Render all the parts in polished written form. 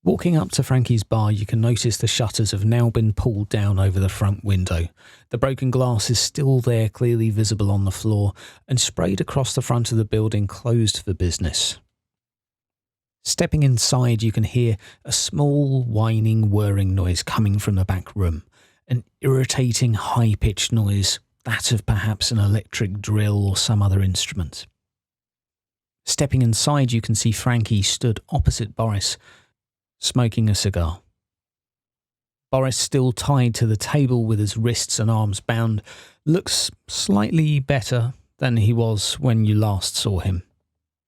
Walking up to Frankie's bar, you can notice the shutters have now been pulled down over the front window. The broken glass is still there, clearly visible on the floor, and sprayed across the front of the building closed for business. Stepping inside, you can hear a small, whining, whirring noise coming from the back room. An irritating, high-pitched noise, that of perhaps an electric drill or some other instrument. Stepping inside, you can see Frankie stood opposite Boris, smoking a cigar. Boris, still tied to the table with his wrists and arms bound, looks slightly better than he was when you last saw him.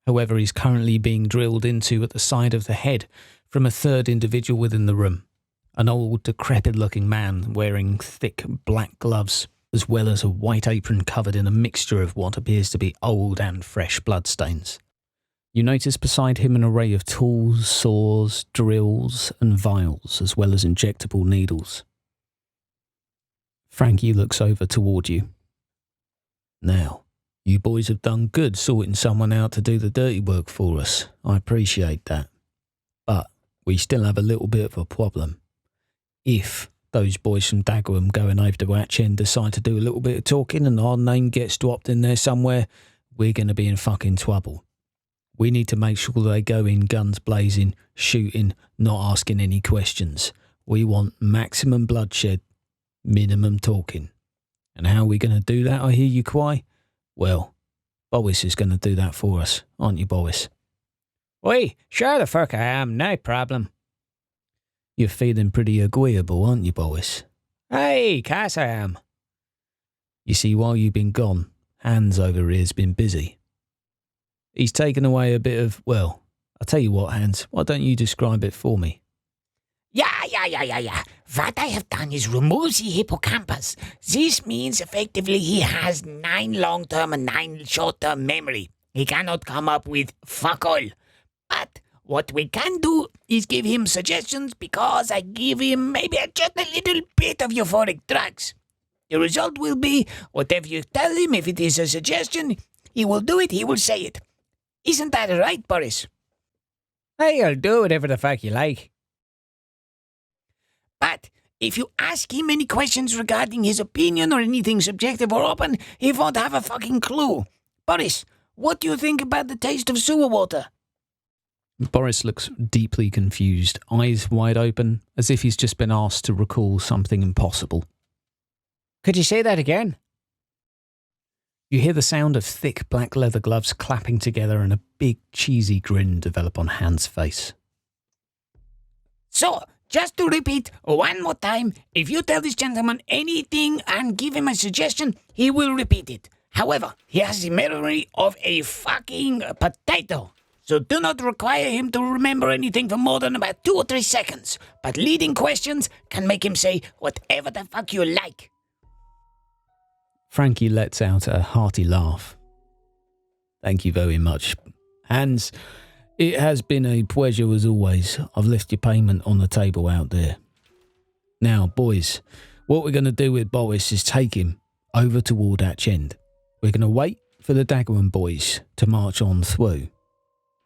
However, he's currently being drilled into at the side of the head from a third individual within the room, an old, decrepit-looking man wearing thick black gloves, as well as a white apron covered in a mixture of what appears to be old and fresh bloodstains. You notice beside him an array of tools, saws, drills, and vials, as well as injectable needles. Frankie looks over toward you. Now, you boys have done good sorting someone out to do the dirty work for us. I appreciate that. But we still have a little bit of a problem. If those boys from Dagenham going over to Atchen decide to do a little bit of talking and our name gets dropped in there somewhere, we're going to be in fucking trouble. We need to make sure they go in guns blazing, shooting, not asking any questions. We want maximum bloodshed, minimum talking. And how are we going to do that, I hear you cry? Well, Boris is going to do that for us, aren't you, Boris? Oi, sure the fuck I am, no problem. You're feeling pretty agreeable, aren't you, Boris? Hey, course I am. You see, while you've been gone, Hans over here's been busy. He's taken away a bit of, well, I'll tell you what, Hans, why don't you describe it for me? Yeah. What I have done is remove the hippocampus. This means effectively he has 9 long-term and 9 short-term memory. He cannot come up with fuck all. But what we can do is give him suggestions because I give him maybe just a little bit of euphoric drugs. The result will be, whatever you tell him, if it is a suggestion, he will do it, he will say it. Isn't that right, Boris? Hey, I'll do whatever the fuck you like. But if you ask him any questions regarding his opinion or anything subjective or open, he won't have a fucking clue. Boris, what do you think about the taste of sewer water? Boris looks deeply confused, eyes wide open, as if he's just been asked to recall something impossible. Could you say that again? You hear the sound of thick black leather gloves clapping together and a big cheesy grin develop on Hans' face. So, just to repeat one more time, if you tell this gentleman anything and give him a suggestion, he will repeat it. However, he has the memory of a fucking potato. So do not require him to remember anything for more than about 2 or 3 seconds. But leading questions can make him say whatever the fuck you like. Frankie lets out a hearty laugh. Thank you very much, Hans. It has been a pleasure as always. I've left your payment on the table out there. Now, boys, what we're going to do with Boris is take him over toward Atchend. We're going to wait for the Dagenham boys to march on through.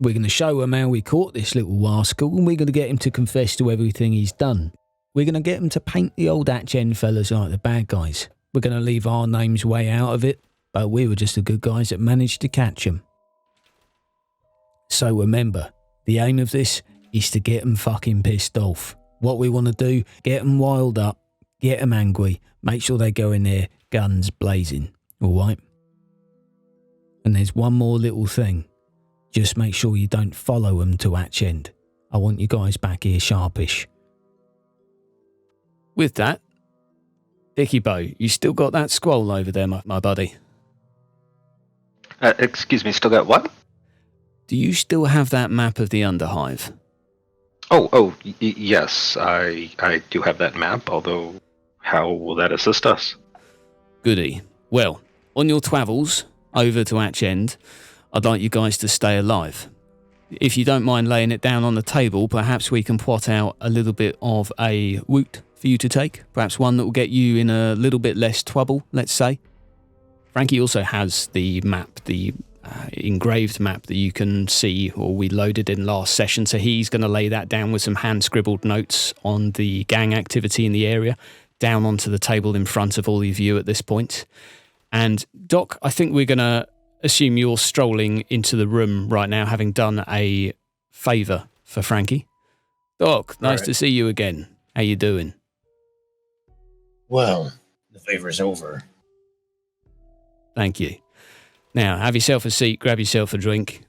We're going to show him how we caught this little rascal, and we're going to get him to confess to everything he's done. We're going to get him to paint the old Atchend fellas like the bad guys. We're going to leave our names way out of it, but we were just the good guys that managed to catch him. So remember, the aim of this is to get them fucking pissed off. What we want to do, get them riled up, get them angry, make sure they go in there, guns blazing, alright? And there's one more little thing. Just make sure you don't follow them to Atchend. I want you guys back here sharpish. With that, Dicky Bow, you still got that scroll over there, my buddy? Excuse me, still got what? Do you still have that map of the Underhive? Yes, I do have that map, although how will that assist us? Goody. Well, on your travels over to Atchend, I'd like you guys to stay alive. If you don't mind laying it down on the table, perhaps we can plot out a little bit of a route for you to take. Perhaps one that will get you in a little bit less trouble, let's say. Frankie also has the map, the engraved map that you can see, or we loaded in last session. So he's going to lay that down with some hand-scribbled notes on the gang activity in the area, down onto the table in front of all of you at this point. And Doc, I think we're going to assume you're strolling into the room right now, having done a favour for Frankie. Doc, nice to see you again. How you doing? Well, the favour's over. Thank you. Now, have yourself a seat, grab yourself a drink.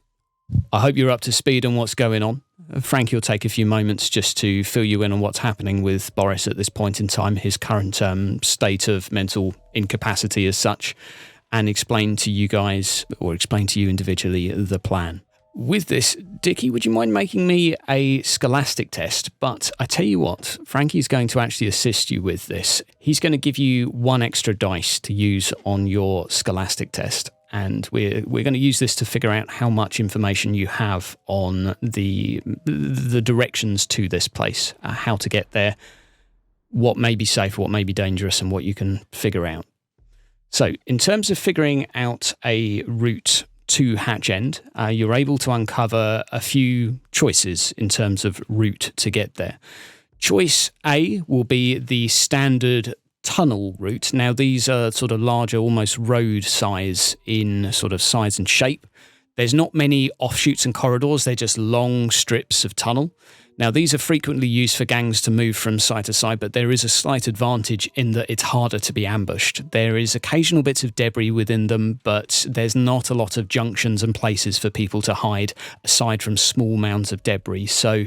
I hope you're up to speed on what's going on. Frankie will take a few moments just to fill you in on what's happening with Boris at this point in time, his current state of mental incapacity as such, and explain to you guys, or explain to you individually, the plan. With this, Dickie, would you mind making me a scholastic test? But I tell you what, Frankie's going to actually assist you with this. He's going to give you 1 extra dice to use on your scholastic test. And we're going to use this to figure out how much information you have on the directions to this place, how to get there, what may be safe, what may be dangerous, and what you can figure out. So, in terms of figuring out a route to Hatch End, you're able to uncover a few choices in terms of route to get there. Choice A will be the standard tunnel route. Now, these are sort of larger, almost road size in sort of size and shape. There's not many offshoots and corridors. They're just long strips of tunnel. Now, these are frequently used for gangs to move from side to side, but there is a slight advantage in that it's harder to be ambushed. There is occasional bits of debris within them, but there's not a lot of junctions and places for people to hide, aside from small mounds of debris. So,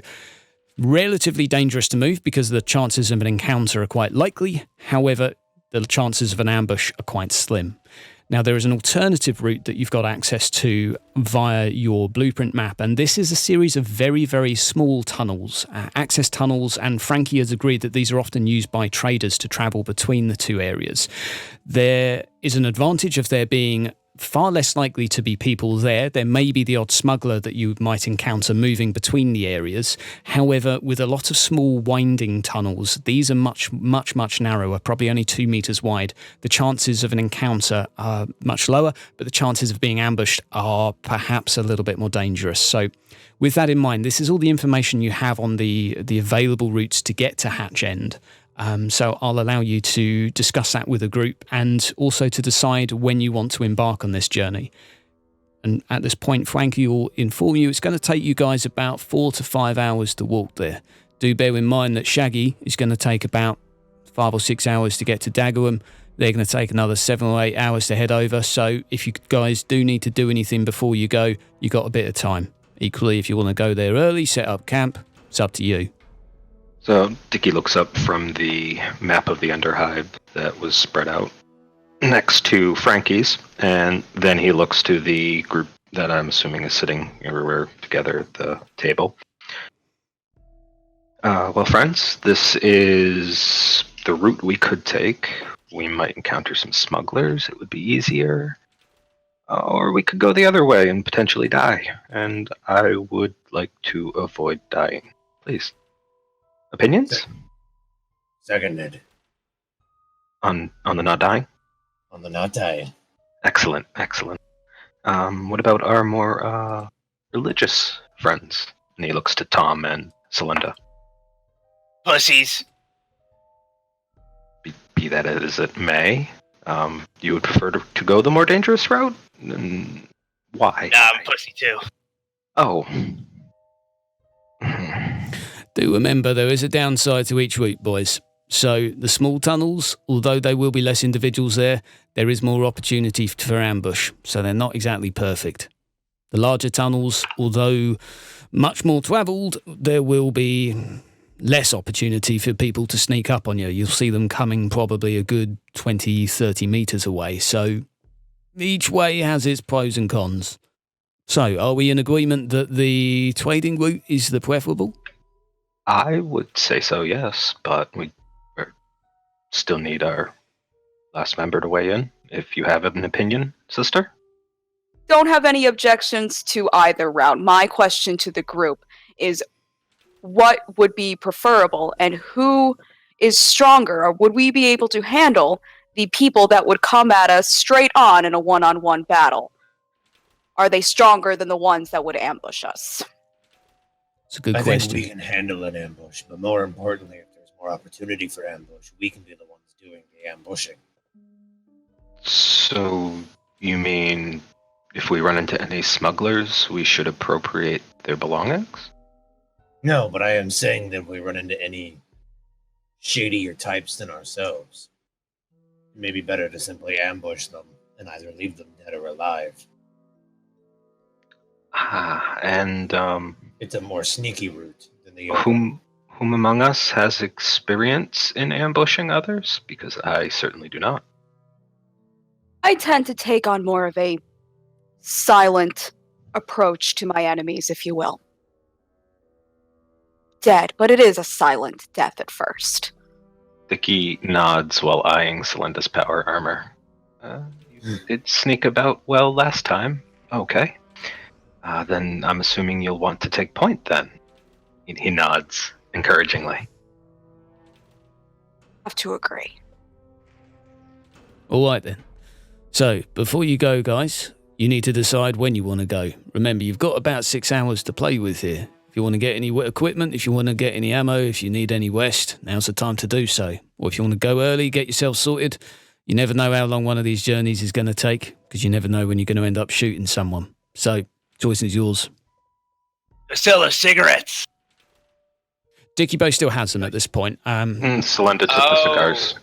relatively dangerous to move because the chances of an encounter are quite likely. However, the chances of an ambush are quite slim. Now, there is an alternative route that you've got access to via your blueprint map, and this is a series of very, very small tunnels, access tunnels, and Frankie has agreed that these are often used by traders to travel between the two areas. There is an advantage of there being far less likely to be people there. There may be the odd smuggler that you might encounter moving between the areas. However, with a lot of small winding tunnels, these are much, much, much narrower, probably only 2 meters wide. The chances of an encounter are much lower, but the chances of being ambushed are perhaps a little bit more dangerous. So with that in mind, this is all the information you have on the available routes to get to Hatch End. So I'll allow you to discuss that with a group and also to decide when you want to embark on this journey. And at this point, Frankie will inform you it's going to take you guys about 4 to 5 hours to walk there. Do bear in mind that Shaggy is going to take about 5 or 6 hours to get to Dagenham. They're going to take another 7 or 8 hours to head over. So if you guys do need to do anything before you go, you've got a bit of time. Equally, if you want to go there early, set up camp, it's up to you. So Dickie looks up from the map of the Underhive that was spread out next to Frankie's, and then he looks to the group that I'm assuming is sitting everywhere together at the table. Well, friends, this is the route we could take. We might encounter some smugglers. It would be easier. Or we could go the other way and potentially die. And I would like to avoid dying. Please. Opinions? Seconded. On the not dying? On the not dying. Excellent. What about our more religious friends? And he looks to Tom and Celinda. Pussies. Be that as it may, you would prefer to go the more dangerous route? Why? I'm pussy too. Oh. Do remember there is a downside to each route, boys. So the small tunnels, although there will be less individuals there is more opportunity for ambush, so they're not exactly perfect. The larger tunnels, although much more travelled, there will be less opportunity for people to sneak up on you. You'll see them coming probably a good 20, 30 metres away, so each way has its pros and cons. So, are we in agreement that the trading route is the preferable? I would say so, yes, but we still need our last member to weigh in. If you have an opinion, sister? Don't have any objections to either route. My question to the group is what would be preferable and who is stronger, or would we be able to handle the people that would come at us straight on in a one-on-one battle? Are they stronger than the ones that would ambush us? It's a good I question. think we can handle an ambush, but more importantly, if there's more opportunity for ambush, we can be the ones doing the ambushing. So, you mean if we run into any smugglers, we should appropriate their belongings? No, but I am saying that if we run into any shadier types than ourselves, it may be better to simply ambush them and either leave them dead or alive. And It's a more sneaky route than the other. whom among us has experience in ambushing others? Because I certainly do not. I tend to take on more of a silent approach to my enemies, if you will. Dead, but it is a silent death at first. Vicky nods while eyeing Celinda's power armor. You did sneak about well last time. Okay. Then I'm assuming you'll want to take point then. He nods encouragingly. Have to agree. All right then. So, before you go, guys, you need to decide when you want to go. Remember, you've got about 6 hours to play with here. If you want to get any equipment, if you want to get any ammo, if you need any west, now's the time to do so. Or if you want to go early, get yourself sorted. You never know how long one of these journeys is going to take, because you never know when you're going to end up shooting someone. So, choice is yours. Sell us cigarettes. Dickie Bow still has them at this point. Celinda took the cigars.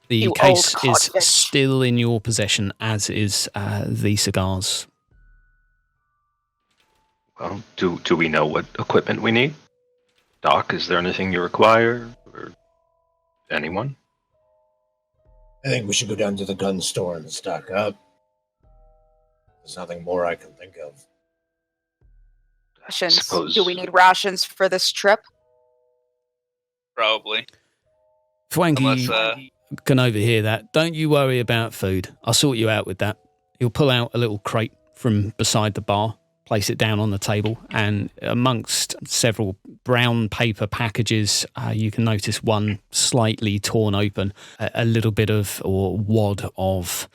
The You case old is codfish. still in your possession, as is the cigars. Well, do we know what equipment we need? Doc, is there anything you require? Or anyone? I think we should go down to the gun store and stock up. There's nothing more I can think of. Rations. Suppose- Do we need rations for this trip? Probably. Fwanky Unless, can overhear that. Don't you worry about food. I'll sort you out with that. He'll pull out a little crate from beside the bar, place it down on the table, and amongst several brown paper packages, you can notice one slightly torn open, a little bit of, or wad of,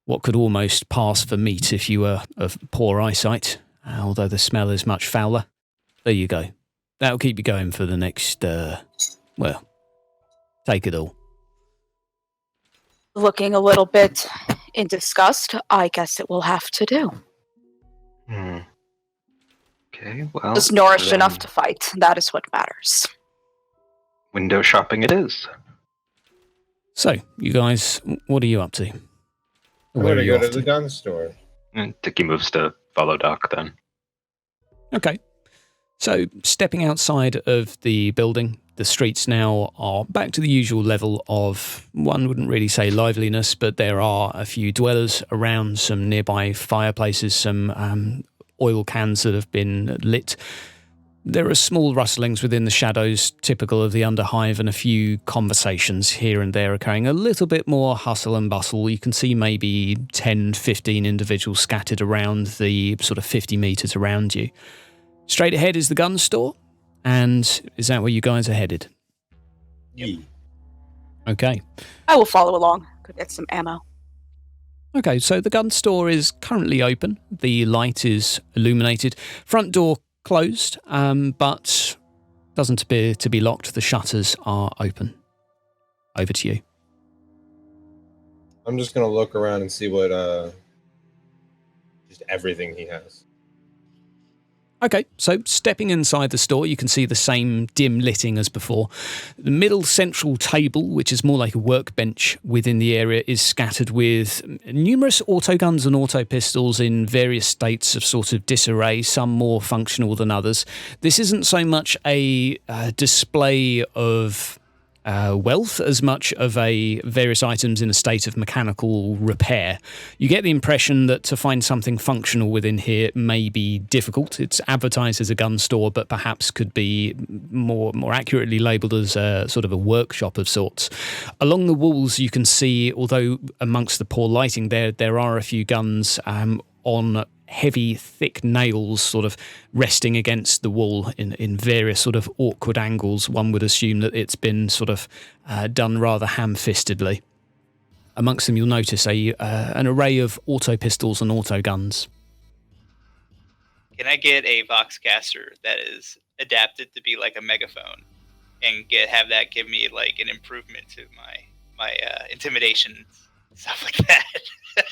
what could almost pass for meat if you were of poor eyesight, although the smell is much fouler. There you go. That'll keep you going for the next, well, take it all. Looking a little bit in disgust, I guess it will have to do. Okay, well... Just nourished then enough to fight. That is what matters. window shopping it is. So, you guys, what are you up to? I'm Where going are to you go off to the gun store. And Dickie moves to follow Doc then. Okay. So, stepping outside of the building, the streets now are back to the usual level of, one wouldn't really say liveliness, but there are a few dwellers around, some nearby fireplaces, some oil cans that have been lit. There are small rustlings within the shadows, typical of the Underhive, and a few conversations here and there occurring. A little bit more hustle and bustle. You can see maybe 10, 15 individuals scattered around the sort of 50 metres around you. Straight ahead is the gun store, and is that where you guys are headed? Yep. Okay. I will follow along. Could get some ammo. Okay, so the gun store is currently open. The light is illuminated. Front door closed, but doesn't appear to be locked. The shutters are open. Over to you. I'm just going to look around and see what, just everything he has. Okay, so stepping inside the store, you can see the same dim lighting as before. The middle central table, which is more like a workbench within the area, is scattered with numerous autoguns and auto pistols in various states of sort of disarray, some more functional than others. This isn't so much a display of wealth as much of a various items in a state of mechanical repair. You get the impression that to find something functional within here may be difficult. It's advertised as a gun store, but perhaps could be more accurately labelled as a sort of a workshop of sorts. Along the walls you can see, although amongst the poor lighting there are a few guns on heavy, thick nails sort of resting against the wall in various sort of awkward angles. One would assume that it's been sort of done rather ham-fistedly. Amongst them, you'll notice an array of auto pistols and auto guns. Can I get a Voxcaster that is adapted to be like a megaphone, and have that give me like an improvement to my intimidation, stuff like that?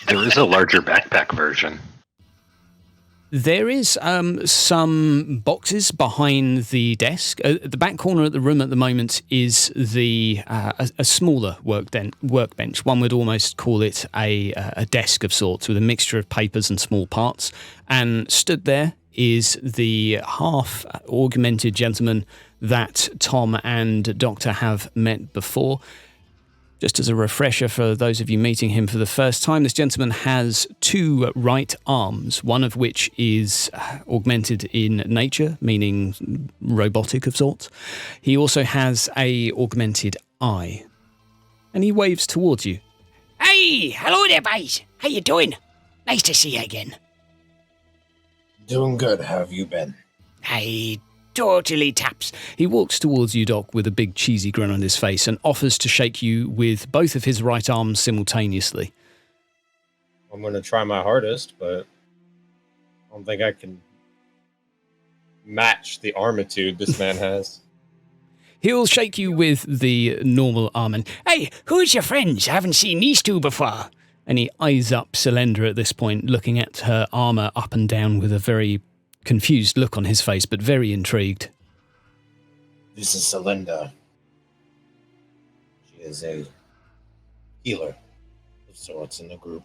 There is a larger backpack version. There is some boxes behind the desk. The back corner of the room at the moment is a smaller workbench. One would almost call it a desk of sorts with a mixture of papers and small parts. And stood there is the half augmented gentleman that Tom and Doctor have met before. Just as a refresher for those of you meeting him for the first time, this gentleman has 2 right arms, one of which is augmented in nature, meaning robotic of sorts. He also has a augmented eye. And he waves towards you. Hey, hello there, boys. How you doing? Nice to see you again. Doing good. How have you been? I totally taps. He walks towards you, Doc, with a big cheesy grin on his face and offers to shake you with both of his right arms simultaneously. I'm going to try my hardest, but I don't think I can match the armitude this man has. He'll shake you with the normal arm and, Hey, who's your friends? I haven't seen these two before. and he eyes up Cylindra at this point, looking at her armour up and down with a very confused look on his face, but very intrigued. This is Celinda. She is a healer of sorts in the group.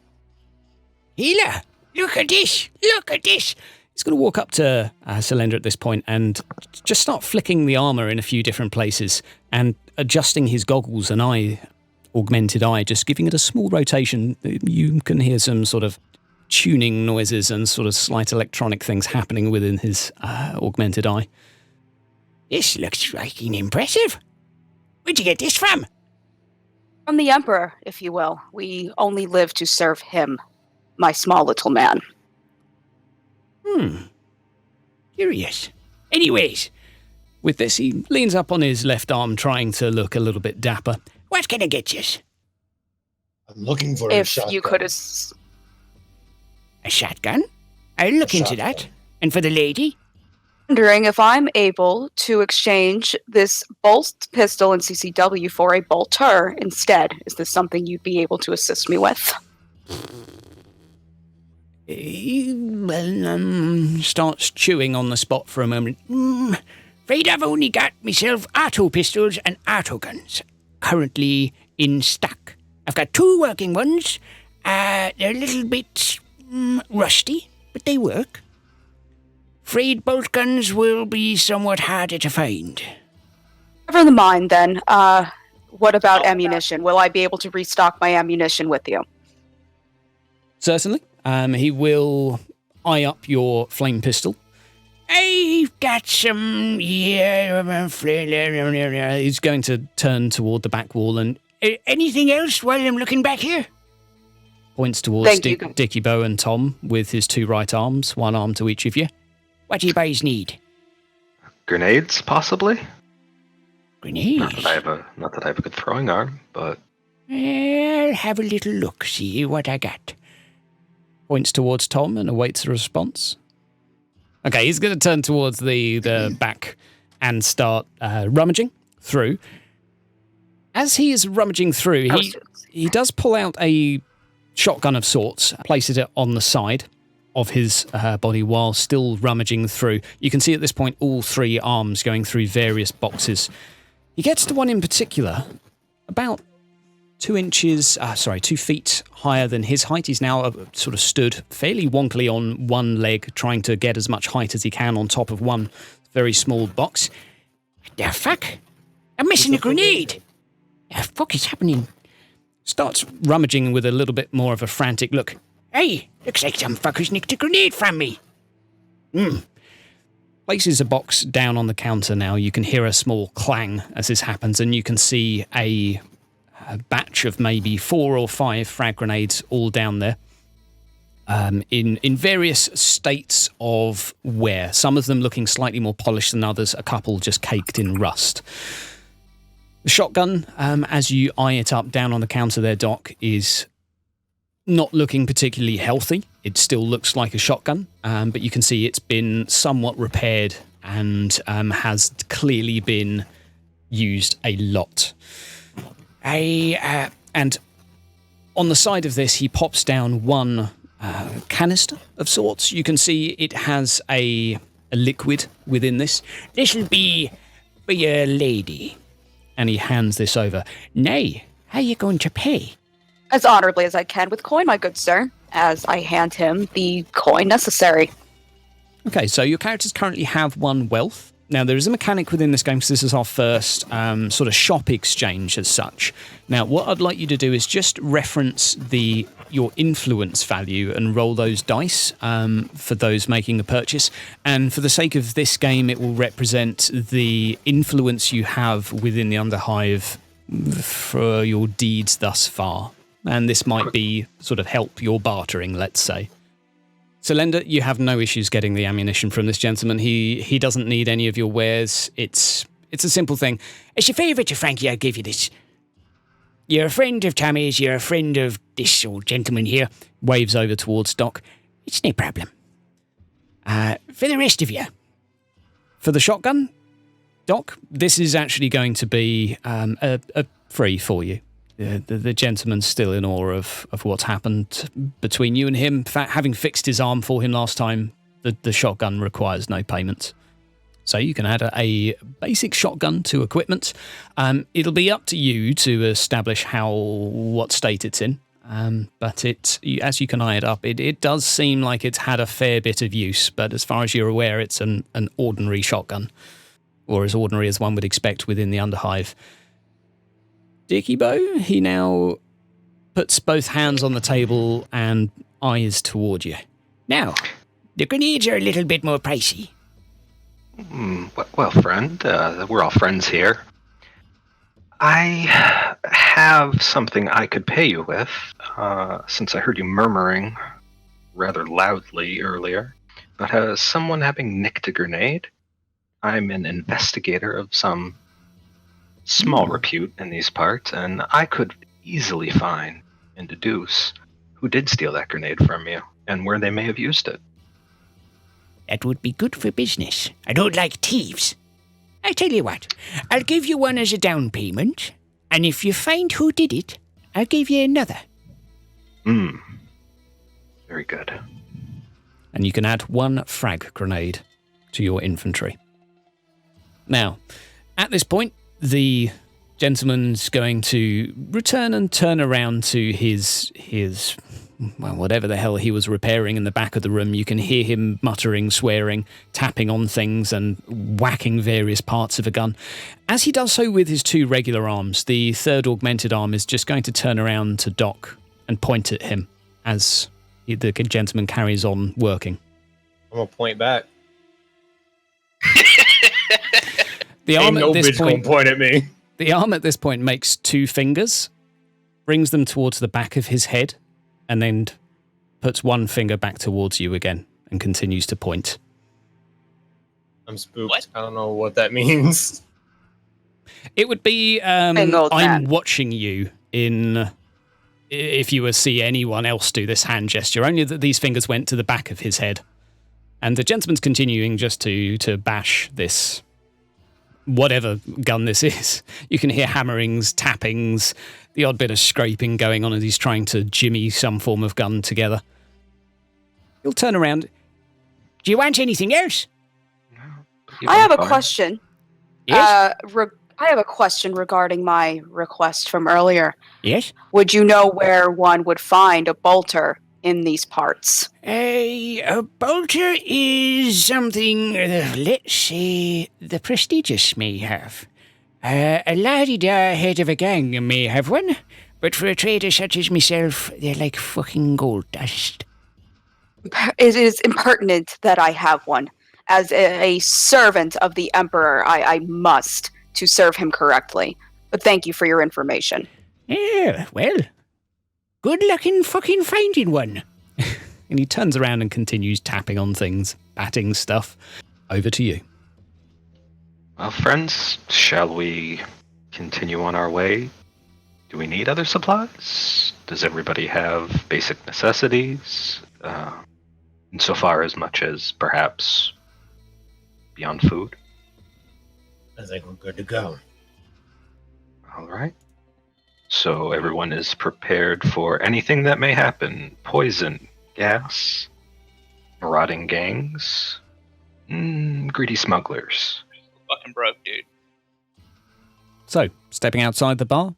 Healer, look at this. Look at this. He's going to walk up to Cylindra at this point and just start flicking the armour in a few different places and adjusting his goggles and augmented eye, just giving it a small rotation. You can hear some sort of tuning noises and sort of slight electronic things happening within his augmented eye. This looks fucking impressive. Where'd you get this from? From the Emperor, if you will. We only live to serve him, my small little man. Curious. Anyways, With this, he leans up on his left arm, trying to look a little bit dapper. what can I get you? I'm looking for a If shotgun. you could A shotgun? I'll look into Shotgun. that. And for the lady? wondering if I'm able to exchange this bolt pistol in CCW for a bolter instead. Is this something you'd be able to assist me with? Starts chewing on the spot for a moment. Afraid I've only got myself auto pistols and auto guns currently in stock. I've got 2 working ones. They're a little bit rusty, but they work. Afraid bolt guns will be somewhat harder to find. Never the mind then. What about ammunition? Will I be able to restock my ammunition with you? Certainly. He will eye up your flame pistol. I've got some. Yeah. He's going to turn toward the back wall and Anything else while I'm looking back here? points towards Thank you. Dickie Bow and Tom with his 2 right arms, 1 arm to each of you. What do you guys need? Grenades, possibly? Grenades? Not that I have a good throwing arm, but I'll have a little look, see what I got. Points towards Tom and awaits a response. Okay, he's going to turn towards the back and start rummaging through. As he is rummaging through, he does pull out a shotgun of sorts, places it on the side of his body while still rummaging through. You can see at this point all 3 arms going through various boxes. He gets to one in particular, about 2 feet higher than his height. He's now sort of stood fairly wonkily on one leg, trying to get as much height as he can on top of one very small box. What the fuck? I'm missing a grenade. The fuck is happening? Starts rummaging with a little bit more of a frantic look. Hey, looks like some fuckers nicked a grenade from me. Places a box down on the counter now. You can hear a small clang as this happens, and you can see a batch of maybe 4 or 5 frag grenades all down there. In various states of wear. Some of them looking slightly more polished than others, a couple just caked in rust. The shotgun, as you eye it up down on the counter there, Doc, is not looking particularly healthy. It still looks like a shotgun, but you can see it's been somewhat repaired and has clearly been used a lot. And on the side of this, he pops down one canister of sorts. You can see it has a liquid within this. This'll be for your lady. And he hands this over. Nay, how you going to pay? As honorably as I can with coin, my good sir, as I hand him the coin necessary. Okay, so your characters currently have 1 wealth. Now, there is a mechanic within this game, because this is our first sort of shop exchange as such. Now, what I'd like you to do is just reference your influence value and roll those dice for those making a purchase. And for the sake of this game, it will represent the influence you have within the Underhive for your deeds thus far. And this might be sort of help your bartering, let's say. So, Lender, you have no issues getting the ammunition from this gentleman. He doesn't need any of your wares. It's a simple thing. As a favour to Frankie, I'll give you this. You're a friend of Tommy's, you're a friend of this old gentleman here. Waves over towards Doc. It's no problem. For the rest of you. For the shotgun, Doc, this is actually going to be a free for you. The gentleman's still in awe of what's happened between you and him. In fact, having fixed his arm for him last time, the shotgun requires no payment. So you can add a basic shotgun to equipment. It'll be up to you to establish what state it's in. But as you can eye it up, it does seem like it's had a fair bit of use. But as far as you're aware, it's an ordinary shotgun, or as ordinary as one would expect within the Underhive. Dicky Bow, he now puts both hands on the table and eyes toward you. Now, the grenades are a little bit more pricey. Well, friend, we're all friends here. I have something I could pay you with, since I heard you murmuring rather loudly earlier about someone having nicked a grenade. I'm an investigator of some small repute in these parts, and I could easily find and deduce who did steal that grenade from you and where they may have used it. That would be good for business. I don't like thieves. I tell you what, I'll give you one as a down payment, and if you find who did it, I'll give you another. Very good. And you can add 1 frag grenade to your infantry. Now, at this point, the gentleman's going to return and turn around to his whatever the hell he was repairing in the back of the room. You can hear him muttering, swearing, tapping on things and whacking various parts of a gun. As he does so with his 2 regular arms, the 3rd augmented arm is just going to turn around to Doc and point at him as the gentleman carries on working. I'm going to point back. The arm Ain't no bitch gonna point at me. The arm at this point makes 2 fingers, brings them towards the back of his head, and then puts 1 finger back towards you again and continues to point. I'm spooked. What? I don't know what that means. It would be I'm watching you if you were to see anyone else do this hand gesture, only that these fingers went to the back of his head. And the gentleman's continuing just to bash this, whatever gun this is. You can hear hammerings, tappings, the odd bit of scraping going on as he's trying to jimmy some form of gun together. He'll turn around. Do you want anything else? I have a question. Yes? I have a question regarding my request from earlier. Yes? Would you know where one would find a bolter in these parts? A bolter is something, let's say, the prestigious may have. A la-di-da head of a gang may have one, but for a trader such as myself, they're like fucking gold dust. It is impertinent that I have one. As a servant of the Emperor, I must to serve him correctly. But thank you for your information. Yeah, well, good luck in fucking finding one. And he turns around and continues tapping on things, batting stuff. Over to you. Well, friends, shall we continue on our way. Do we need other supplies? Does everybody have basic necessities? Insofar as much as perhaps beyond food? I think we're good to go. All right. So everyone is prepared for anything that may happen. Poison, gas, marauding gangs, greedy smugglers. Fucking broke, dude. So, stepping outside the bar,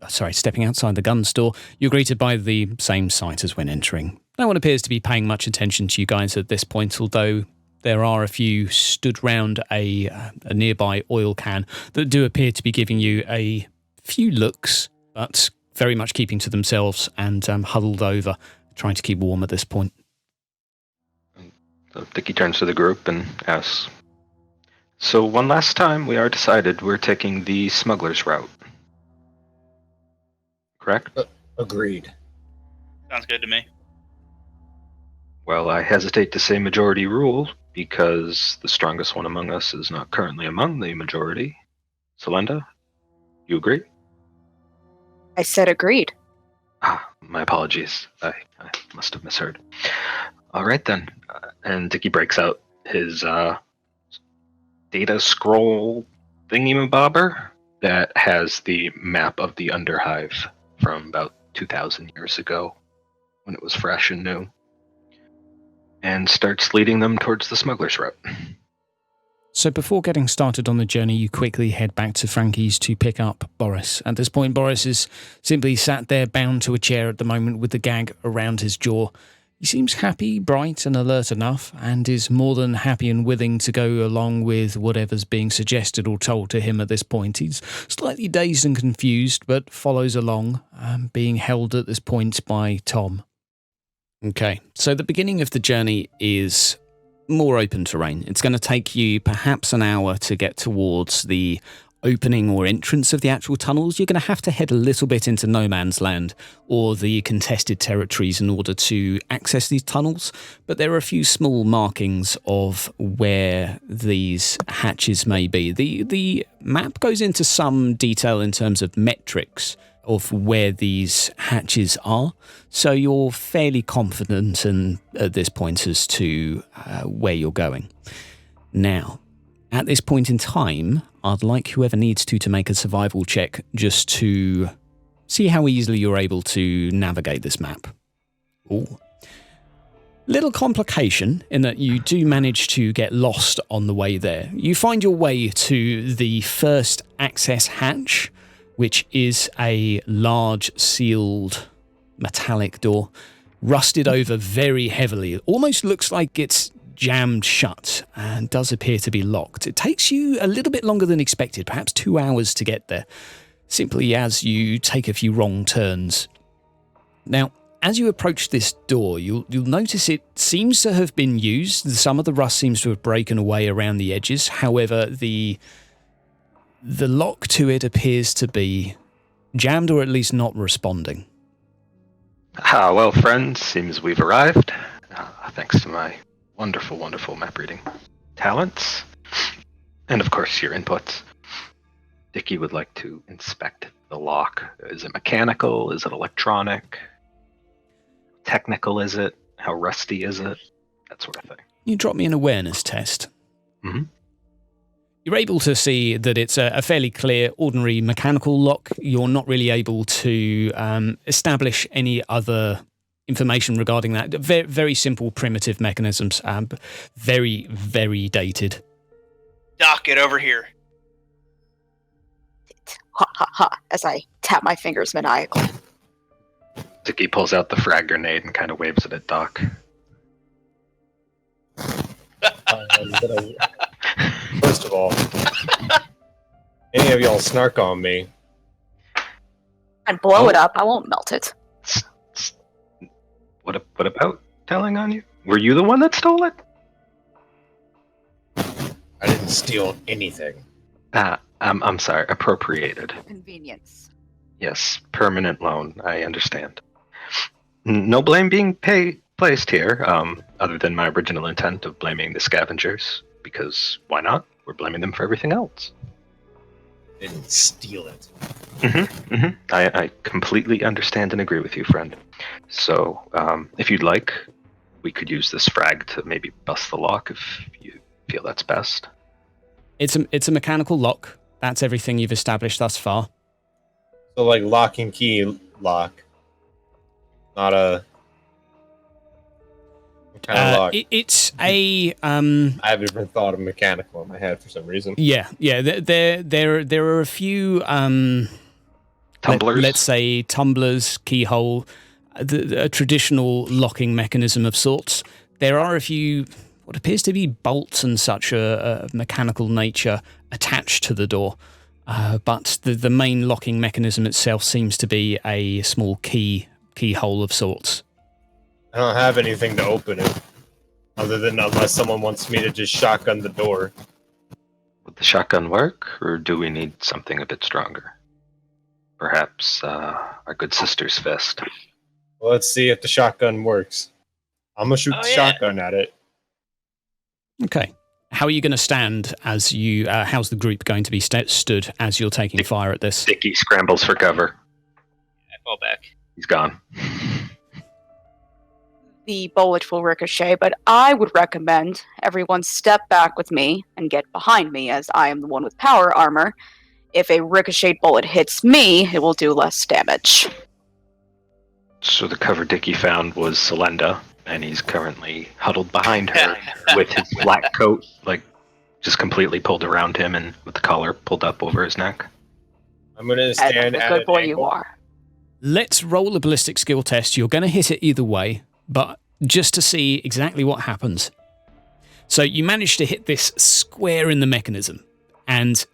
stepping outside the gun store, you're greeted by the same sight as when entering. No one appears to be paying much attention to you guys at this point, although there are a few stood round a nearby oil can that do appear to be giving you a few looks, but very much keeping to themselves and huddled over, trying to keep warm at this point. So Dickie turns to the group and asks, so one last time, we are decided we're taking the smuggler's route. Correct? Agreed. Sounds good to me. Well, I hesitate to say majority rule, because the strongest one among us is not currently among the majority. Selenda, you agree? I said agreed. My apologies. I must have misheard. All right, then. And Dickie breaks out his data scroll thingy-mabobber that has the map of the Underhive from about 2,000 years ago, when it was fresh and new, and starts leading them towards the smuggler's route. So before getting started on the journey, you quickly head back to Frankie's to pick up Boris. At this point, Boris is simply sat there bound to a chair at the moment with the gag around his jaw. He seems happy, bright and alert enough, and is more than happy and willing to go along with whatever's being suggested or told to him at this point. He's slightly dazed and confused, but follows along, being held at this point by Tom. Okay, so the beginning of the journey is more open terrain. It's going to take you perhaps an hour to get towards the opening or entrance of the actual tunnels. You're going to have to head a little bit into no man's land or the contested territories in order to access these tunnels, but there are a few small markings of where these hatches may be. The map goes into some detail in terms of metrics of where these hatches are, so you're fairly confident at this point as to where you're going. Now, at this point in time, I'd like whoever needs to make a survival check just to see how easily you're able to navigate this map. Ooh. Little complication in that you do manage to get lost on the way there. You find your way to the first access hatch, which is a large sealed metallic door, rusted over very heavily. It almost looks like it's jammed shut and does appear to be locked. It takes you a little bit longer than expected, perhaps 2 hours to get there, simply as you take a few wrong turns. Now, as you approach this door, you'll notice it seems to have been used. Some of the rust seems to have broken away around the edges. However, the lock to it appears to be jammed or at least not responding. Well, friends, seems we've arrived. Thanks to my wonderful, wonderful map reading talents, and of course your inputs. Dickie would like to inspect the lock. Is it mechanical? Is it electronic? Technical is it? How rusty is it? That sort of thing. You drop me an awareness test. Mm-hmm. You're able to see that it's a fairly clear, ordinary mechanical lock. You're not really able to establish any other information regarding that. Very, very simple, primitive mechanisms. Very, very dated. Doc, get over here. Ha ha ha, as I tap my fingers maniacally. Dickie pulls out the frag grenade and kind of waves it at Doc. First of all, any of y'all snark on me, And blow it up, I won't melt it. What about telling on you? Were you the one that stole it? I didn't steal anything. I'm sorry, appropriated. Convenience. Yes, permanent loan, I understand. No blame being placed here, other than my original intent of blaming the scavengers, because why not? We're blaming them for everything else. and steal it. I completely understand and agree with you, friend. So, if you'd like, we could use this frag to maybe bust the lock if you feel that's best. It's a mechanical lock. That's everything you've established thus far. So like lock and key lock. Not a what kind of lock. It's a I have a different thought of mechanical in my head for some reason. yeah. There are a few Tumblers? let's say tumblers, keyhole, a traditional locking mechanism of sorts. There are a few what appears to be bolts and such a mechanical nature attached to the door. But the main locking mechanism itself seems to be a small keyhole of sorts. I don't have anything to open it. Other than unless someone wants me to just shotgun the door. Would the shotgun work, or do we need something a bit stronger? Perhaps our good sister's fist. Well, let's see if the shotgun works. I'm gonna shoot the shotgun at it. Okay. How are you going to stand as you... how's the group going to be stood as you're taking fire at this? Dickie scrambles for cover. I fall back. He's gone. The bullet will ricochet, but I would recommend everyone step back with me and get behind me, as I am the one with power armor. If a ricocheted bullet hits me, it will do less damage. So the cover Dickie found was Selenda, and he's currently huddled behind her with his black coat, like, just completely pulled around him and with the collar pulled up over his neck. I'm gonna stand As at a good an boy angle. you are. Let's roll a ballistic skill test. You're going to hit it either way, but just to see exactly what happens. So you manage to hit this square in the mechanism, and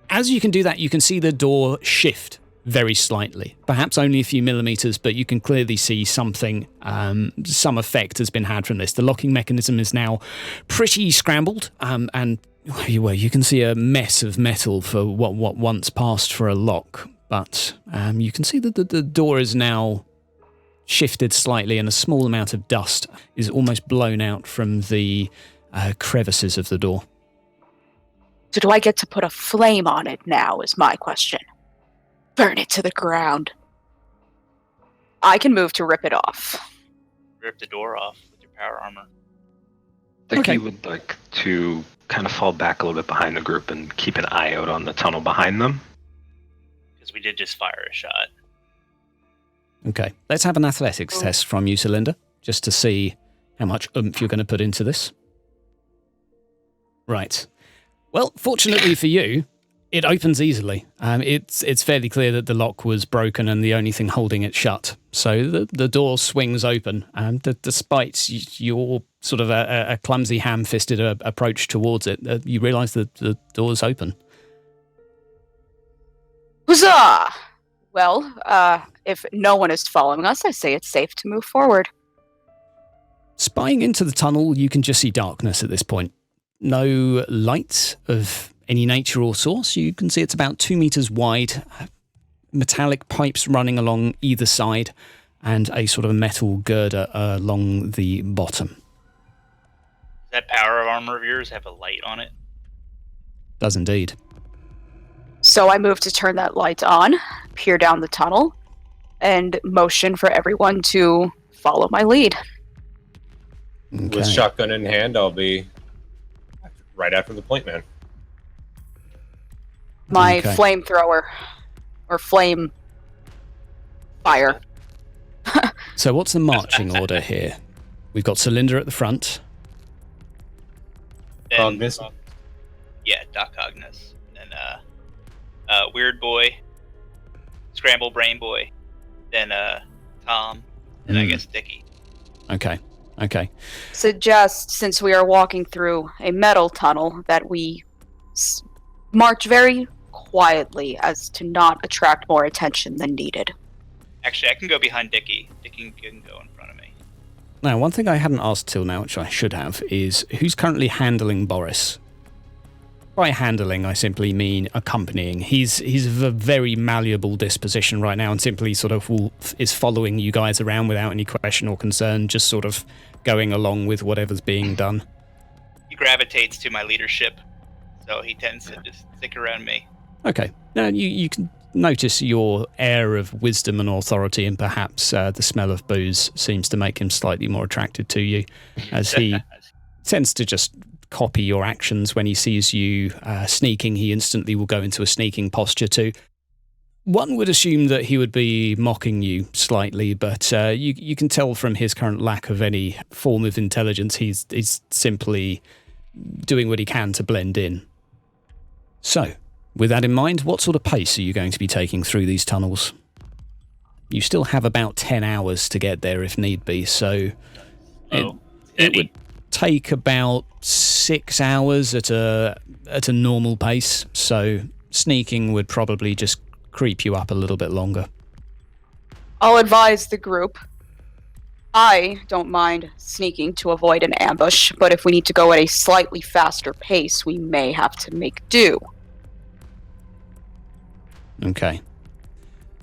as you can do that, you can see the door shift very slightly, perhaps only a few millimeters, but you can clearly see something, some effect has been had from this. The locking mechanism is now pretty scrambled, and well, you can see a mess of metal for what once passed for a lock, but you can see that the door is now shifted slightly, and a small amount of dust is almost blown out from the crevices of the door. So do I get to put a flame on it now, is my question. Burn it to the ground. I can move to rip it off. Rip the door off with your power armor. Dickie Okay. would like to kind of fall back a little bit behind the group and keep an eye out on the tunnel behind them. Because we did just fire a shot. Okay, let's have an athletics test from you, Celinda, just to see how much oomph you're going to put into this. Right. Well, fortunately for you, it opens easily. It's fairly clear that the lock was broken and the only thing holding it shut. So the door swings open, despite your sort of a clumsy, ham-fisted approach towards it. You realise that the door's open. Huzzah! Well, if no one is following us, I say it's safe to move forward. Spying into the tunnel, you can just see darkness at this point. No light of any nature or source. You can see it's about 2 meters wide, metallic pipes running along either side, and a sort of metal girder along the bottom. Does that power armor of yours have a light on it? Does indeed. So I move to turn that light on, peer down the tunnel, and motion for everyone to follow my lead. Okay. With shotgun in hand, I'll be right after the point man. My Okay. flamethrower, or flame fire. So what's the marching order here? We've got Cylinder at the front. Then, Cognus? Yeah, Doc Cognus. Then Weird Boy, Scramble Brain Boy, then Tom, and I guess Dickie. Okay. Suggest, since we are walking through a metal tunnel, that we march very quietly as to not attract more attention than needed. Actually, I can go behind Dickie. Dickie can go in front of me. Now, one thing I hadn't asked till now, which I should have, is who's currently handling Boris? By handling, I simply mean accompanying. He's of a very malleable disposition right now and simply sort of is following you guys around without any question or concern, just sort of going along with whatever's being done. He gravitates to my leadership, so he tends to just stick around me. Okay. Now, you can notice your air of wisdom and authority, and perhaps the smell of booze seems to make him slightly more attractive to you, as he tends to just copy your actions. When he sees you sneaking, he instantly will go into a sneaking posture too. One would assume that he would be mocking you slightly, but you can tell from his current lack of any form of intelligence, he's simply doing what he can to blend in. So, with that in mind, what sort of pace are you going to be taking through these tunnels? You still have about 10 hours to get there if need be, so it would take about 6 hours at a normal pace, so sneaking would probably just creep you up a little bit longer. I'll advise the group. I don't mind sneaking to avoid an ambush, but if we need to go at a slightly faster pace, we may have to make do. Okay.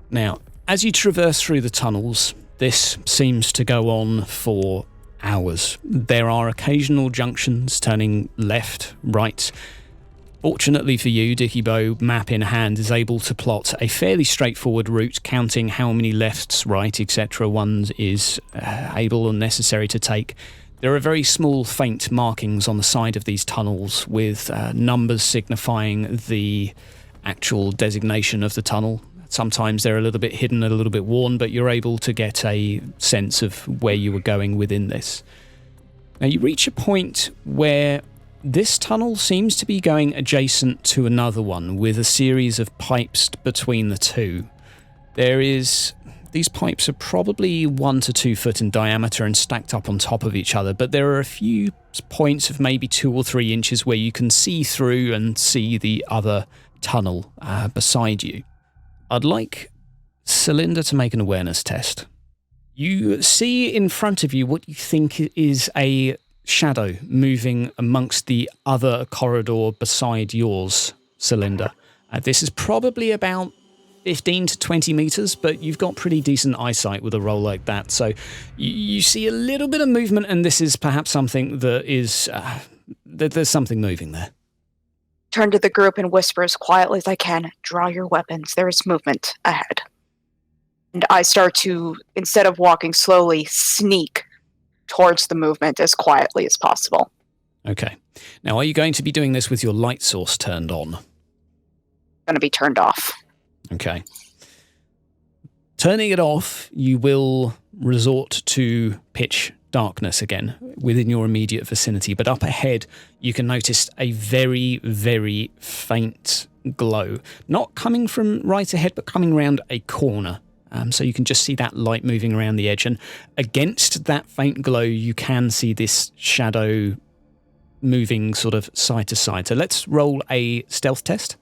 Now, as you traverse through the tunnels, this seems to go on for hours. There are occasional junctions turning left, right. Fortunately for you, Dickiebeau, map in hand, is able to plot a fairly straightforward route, counting how many lefts, right, etc. one is able or necessary to take. There are very small, faint markings on the side of these tunnels with numbers signifying the actual designation of the tunnel. Sometimes they're a little bit hidden, a little bit worn, but you're able to get a sense of where you were going within this. Now you reach a point where this tunnel seems to be going adjacent to another one with a series of pipes between the two. These pipes are probably 1 to 2 foot in diameter and stacked up on top of each other, but there are a few points of maybe 2 or 3 inches where you can see through and see the other tunnel beside you. I'd like Celinda to make an awareness test. You see in front of you what you think is a shadow moving amongst the other corridor beside yours, Celinda. This is probably about 15 to 20 meters, but you've got pretty decent eyesight with a roll like that. So you see a little bit of movement, and this is perhaps something that is... there's something moving there. Turn to the group and whisper as quietly as I can, "Draw your weapons, there is movement ahead." And I start to, instead of walking slowly, sneak towards the movement as quietly as possible. Okay. Now, are you going to be doing this with your light source turned on? Going to be turned off. Okay. Turning it off, you will resort to pitch darkness again within your immediate vicinity, but up ahead you can notice a very, very faint glow. Not coming from right ahead, but coming around a corner. So you can just see that light moving around the edge, and against that faint glow you can see this shadow moving sort of side to side. So let's roll a stealth test.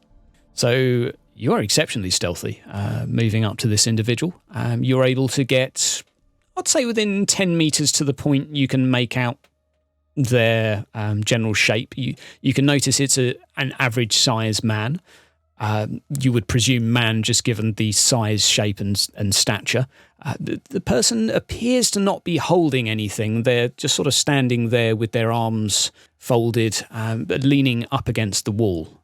So you're exceptionally stealthy moving up to this individual. You're able to get, I'd say, within 10 meters to the point you can make out their general shape. You can notice it's an average size man. You would presume man just given the size, shape and stature. The person appears to not be holding anything. They're just sort of standing there with their arms folded, leaning up against the wall.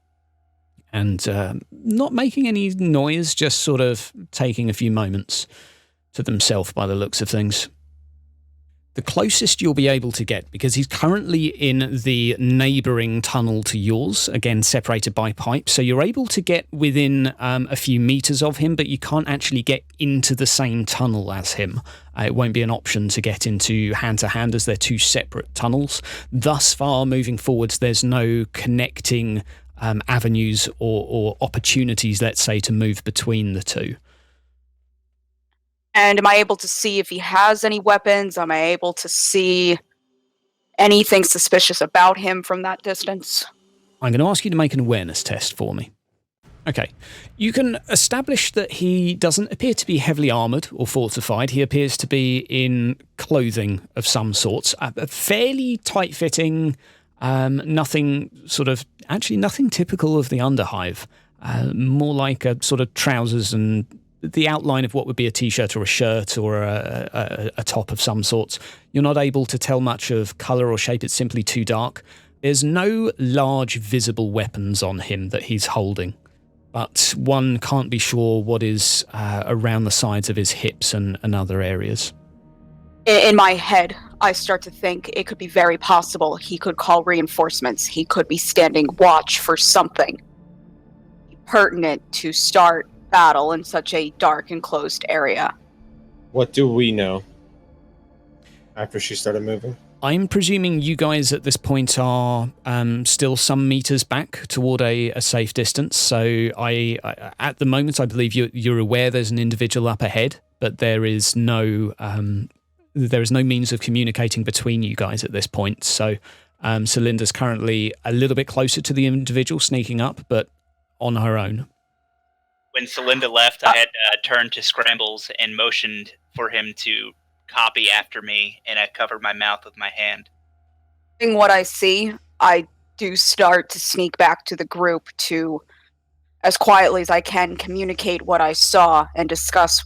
And not making any noise, just sort of taking a few moments to themselves by the looks of things. The closest you'll be able to get, because he's currently in the neighbouring tunnel to yours, again separated by pipes, so you're able to get within a few metres of him, but you can't actually get into the same tunnel as him. It won't be an option to get into hand-to-hand as they're two separate tunnels. Thus far, moving forwards, there's no connecting avenues or opportunities, let's say, to move between the two. And am I able to see if he has any weapons? Am I able to see anything suspicious about him from that distance? I'm going to ask you to make an awareness test for me. Okay. You can establish that he doesn't appear to be heavily armoured or fortified. He appears to be in clothing of some sorts. A fairly tight-fitting, nothing typical of the Underhive. More like a sort of trousers and the outline of what would be a t-shirt or a shirt or a top of some sorts. You're not able to tell much of colour or shape. It's simply too dark. There's no large visible weapons on him that he's holding. but one can't be sure what is around the sides of his hips and other areas. In my head, I start to think it could be very possible he could call reinforcements. He could be standing watch for something pertinent to start battle in such a dark and closed area. What do we know after she started moving? I'm presuming you guys at this point are still some meters back toward a safe distance. So I at the moment, I believe you're aware there's an individual up ahead, but there is no means of communicating between you guys at this point. So Celinda's currently a little bit closer to the individual sneaking up, but on her own. When Celinda left, I had turned to Scrambles and motioned for him to copy after me, and I covered my mouth with my hand. Seeing what I see, I do start to sneak back to the group to, as quietly as I can, communicate what I saw and discuss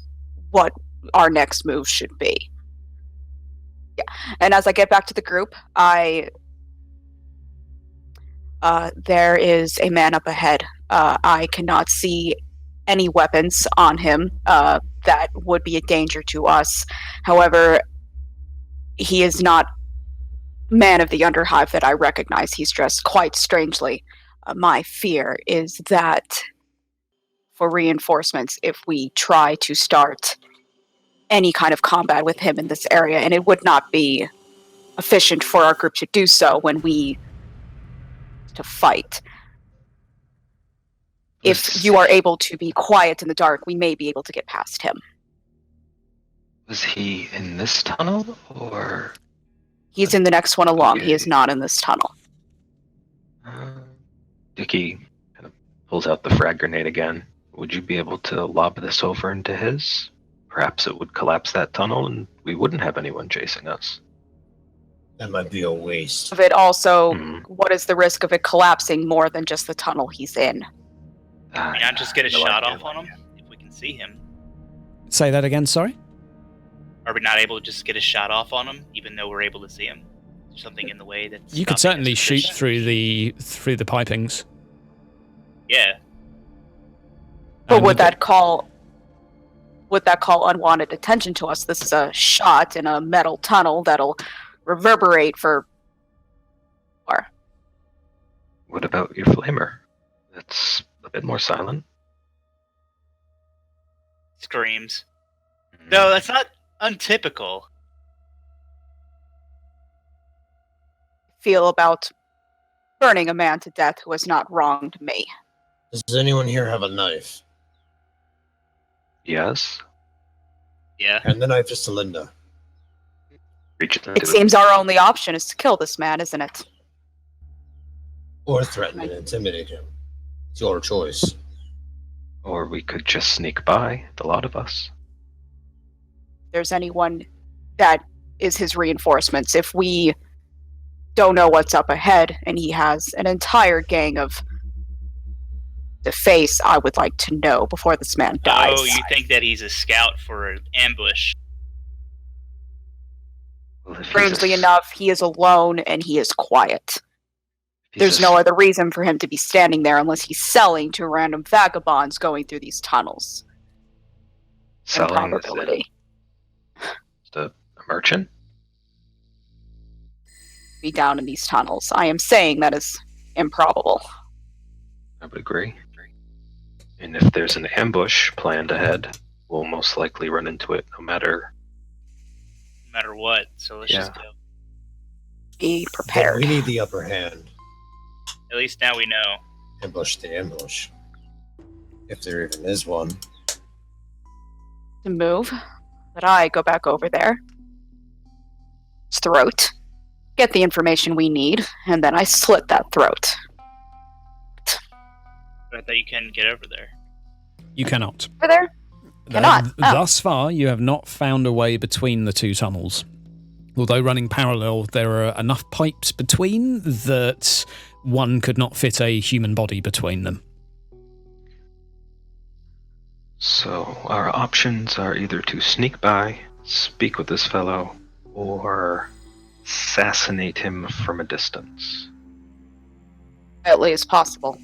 what our next move should be. Yeah, and as I get back to the group, there is a man up ahead. I cannot see any weapons on him that would be a danger to us. However, he is not man of the Underhive that I recognize. He's dressed quite strangely. My fear is that for reinforcements, if we try to start any kind of combat with him in this area, and it would not be efficient for our group to do so when we to fight. If you are able to be quiet in the dark, we may be able to get past him. Was he in this tunnel, or...? He's in the next one along. Okay. He is not in this tunnel. Dickie kind of pulls out the frag grenade again. Would you be able to lob this over into his? Perhaps it would collapse that tunnel and we wouldn't have anyone chasing us. That might be a waste. Of it also, what is the risk of it collapsing more than just the tunnel he's in? Can I just get a shot off on him if we can see him? Say that again, sorry? Are we not able to just get a shot off on him, even though we're able to see him? Is there something in the way that's... You could certainly shoot through the pipings. Yeah. But would that call unwanted attention to us? This is a shot in a metal tunnel that'll reverberate for... What about your flamer? That's a bit more silent. Screams. No, that's not untypical. Feel about burning a man to death who has not wronged me. Does anyone here have a knife? Yes. Yeah. And the knife to Celinda. It seems our only option is to kill this man, isn't it? Or threaten and intimidate him. It's your choice. Or we could just sneak by, the lot of us. There's anyone that is his reinforcements. If we don't know what's up ahead and he has an entire gang of the face, I would like to know before this man dies. Oh, you think that he's a scout for an ambush? Well, strangely enough, he is alone and he is quiet. There's no other reason for him to be standing there unless he's selling to random vagabonds going through these tunnels. Selling Improbability. A merchant? Be down in these tunnels. I am saying that is improbable. I would agree. And if there's an ambush planned ahead, we'll most likely run into it no matter what. So let's just go. Be prepared. But we need the upper hand. At least now we know. Ambush the ambush. If there even is one. To move, but I go back over there. His throat. Get the information we need, and then I slit that throat. I thought you couldn't get over there. You cannot. Over there? Cannot. Thus far, you have not found a way between the two tunnels. Although running parallel, there are enough pipes between that one could not fit a human body between them. So our options are either to sneak by, speak with this fellow, or assassinate him from a distance. At least possible.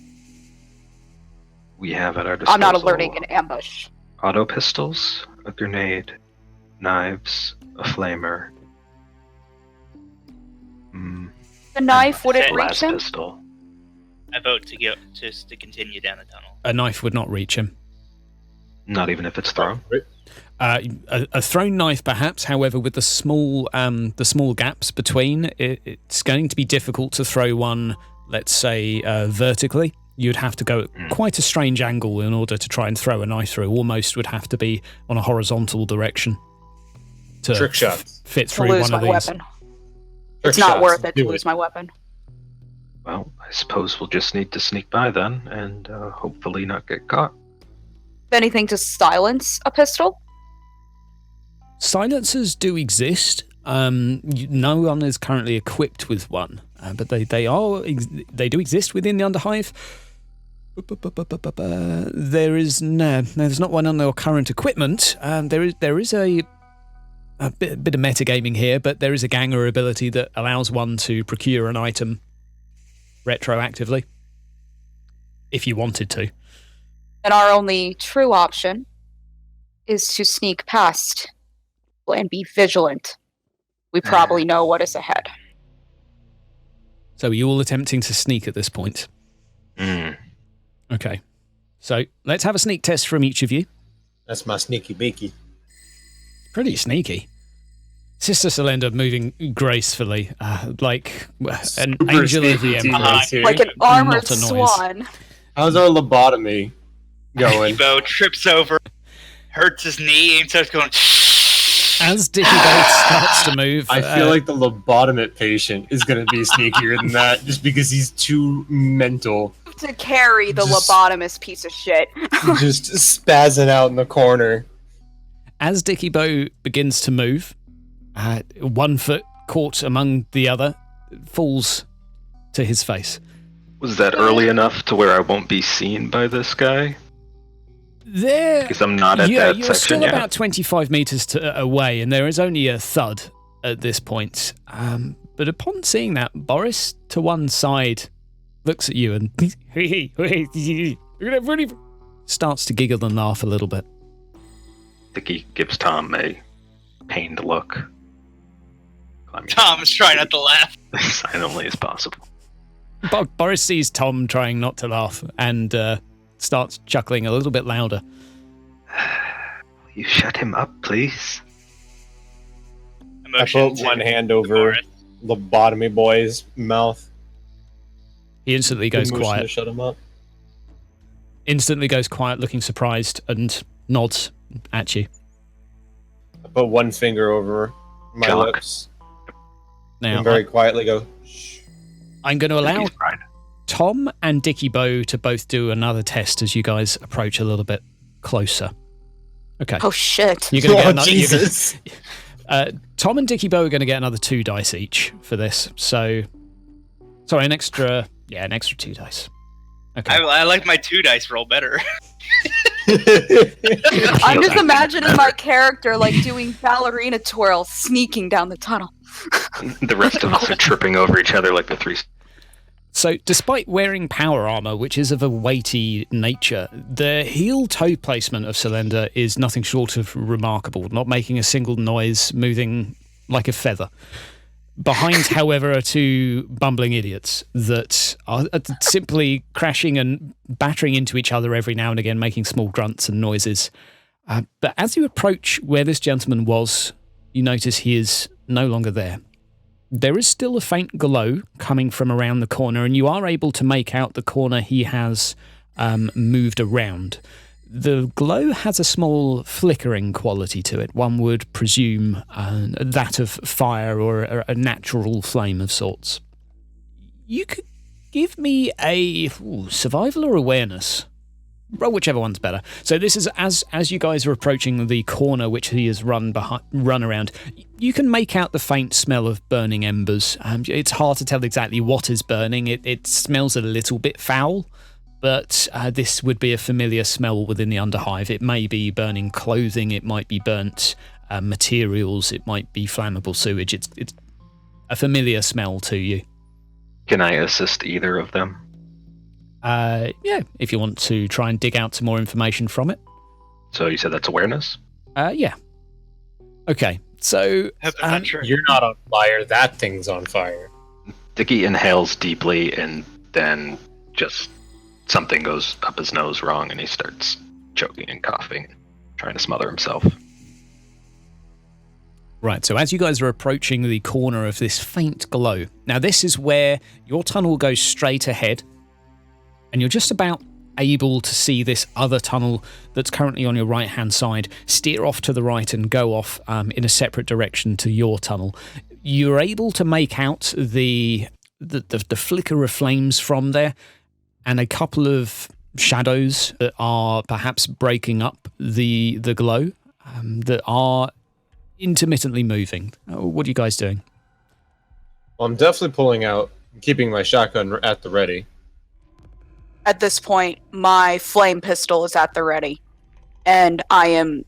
We have at our disposal I'm not alerting an ambush. auto pistols, a grenade, knives, a flamer. The knife, would it Blast reach him? pistol. I vote to go just to continue down the tunnel. A knife would not reach him. Not even if it's thrown. A thrown knife, perhaps. However, with the small gaps between, it's going to be difficult to throw one. Let's say vertically. You'd have to go at quite a strange angle in order to try and throw a knife through. Almost would have to be on a horizontal direction to Trick shots. fit To through lose one of my these. weapon. Trick It's not shots. worth it to Do lose my weapon. Well, I suppose we'll just need to sneak by then and hopefully not get caught. Anything to silence a pistol? Silencers do exist. No one is currently equipped with one, but they do exist within the Underhive. There's not one on their current equipment. There is a bit of metagaming here, but there is a ganger ability that allows one to procure an item retroactively, if you wanted to. And our only true option is to sneak past and be vigilant. We probably know what is ahead. So are you all attempting to sneak at this point? Okay. So let's have a sneak test from each of you. That's my sneaky beaky. Pretty sneaky. Sister Selenda moving gracefully, like an angel of the Emperor. Like an armored Not a noise. swan. How's our lobotomy going? Bo trips over, hurts his knee, and starts going. As Dicky Boat starts to move, I feel like the lobotomate patient is going to be sneakier than that, just because he's too mental. To carry the Just- lobotomist piece of shit. Just spazzing out in the corner. as Dicky Bow begins to move, 1 foot caught among the other falls to his face. Was that early enough to where I won't be seen by this guy? There, Because I'm not at that you're section still yet. about 25 meters away, and there is only a thud at this point. But upon seeing that, Boris, to one side, looks at you and starts to giggle and laugh a little bit. Dicky gives Tom a pained look. Tom's trying not to laugh. As silently as possible. Boris sees Tom trying not to laugh and starts chuckling a little bit louder. Will you shut him up, please? I put one hand over lobotomy boy's mouth. He instantly goes Motion to quiet. shut him up. Instantly goes quiet, looking surprised, and nods at you. I put one finger over my Jock. lips Now, and very quietly go, shh. I'm going to allow Dicky's pride. Tom and Dicky Bow to both do another test as you guys approach a little bit closer. Okay. Oh shit. You're going to get Oh, another. Jesus. Tom and Dicky Bow are going to get another 2 dice each for this. So, sorry, an extra 2 dice. Okay. I like my 2 dice roll better. I'm just imagining my character like doing ballerina twirls, sneaking down the tunnel. The rest of us are tripping over each other like the three. So, despite wearing power armor, which is of a weighty nature, the heel-toe placement of Selenda is nothing short of remarkable, not making a single noise, moving like a feather. Behind, however, are 2 bumbling idiots that are simply crashing and battering into each other every now and again, making small grunts and noises. But as you approach where this gentleman was, you notice he is no longer there. There is still a faint glow coming from around the corner, and you are able to make out the corner he has moved around. The glow has a small flickering quality to it. One would presume that of fire or a natural flame of sorts. You could give me a survival or awareness. Roll whichever one's better. So this is as you guys are approaching the corner which he has run around. You can make out the faint smell of burning embers. It's hard to tell exactly what is burning. It smells a little bit foul, but this would be a familiar smell within the Underhive. It may be burning clothing. It might be burnt materials. It might be flammable sewage. It's a familiar smell to you. Can I assist either of them? Yeah, if you want to try and dig out some more information from it. So you said that's awareness? Yeah. Okay, so... You're not on fire. That thing's on fire. Dickie inhales deeply and then just something goes up his nose wrong and he starts choking and coughing, trying to smother himself. Right, so as you guys are approaching the corner of this faint glow, now this is where your tunnel goes straight ahead, and you're just about able to see this other tunnel that's currently on your right-hand side steer off to the right and go off in a separate direction to your tunnel. You're able to make out the flicker of flames from there, and a couple of shadows that are perhaps breaking up the glow that are intermittently moving. What are you guys doing? Well, I'm definitely pulling out, keeping my shotgun at the ready. At this point, my flame pistol is at the ready, and I am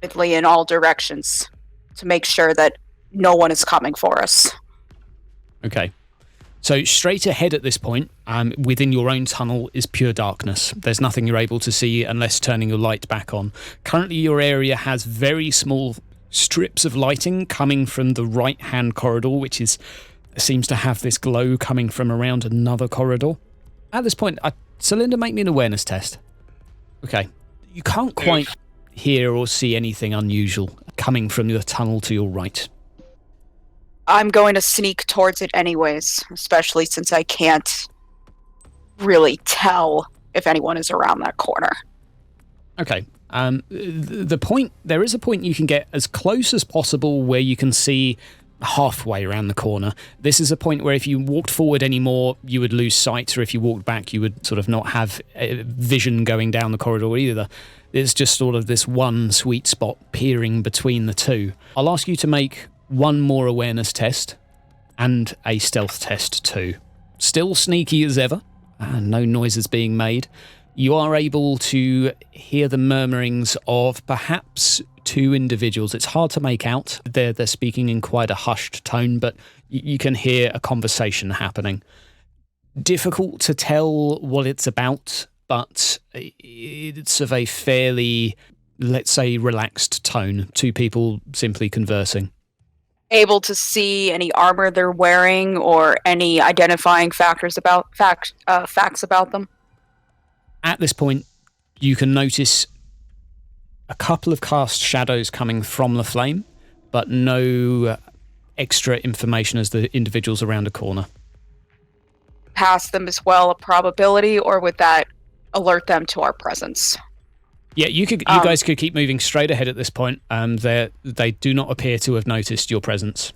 in all directions to make sure that no one is coming for us. Okay. So straight ahead at this point, within your own tunnel, is pure darkness. There's nothing you're able to see unless turning your light back on. Currently, your area has very small strips of lighting coming from the right-hand corridor, which seems to have this glow coming from around another corridor. At this point, Celinda, make me an awareness test. Okay. You can't quite hear or see anything unusual coming from the tunnel to your right. I'm going to sneak towards it anyways, especially since I can't really tell if anyone is around that corner. Okay. There is a point you can get as close as possible where you can see halfway around the corner. This is a point where if you walked forward anymore, you would lose sight, or if you walked back, you would sort of not have vision going down the corridor either. There's just sort of this one sweet spot peering between the two. I'll ask you to make one more awareness test and a stealth test too. Still sneaky as ever, no noises being made. You are able to hear the murmurings of perhaps two individuals. It's hard to make out. They're speaking in quite a hushed tone, but you can hear a conversation happening. Difficult to tell what it's about, but it's of a fairly, let's say, relaxed tone. Two people simply conversing. Able to see any armor they're wearing or any identifying facts about them? At this point, you can notice a couple of cast shadows coming from the flame, but no extra information as the individuals around a corner. Pass them as well a probability, or would that alert them to our presence? Yeah, you guys could keep moving straight ahead at this point. They do not appear to have noticed your presence.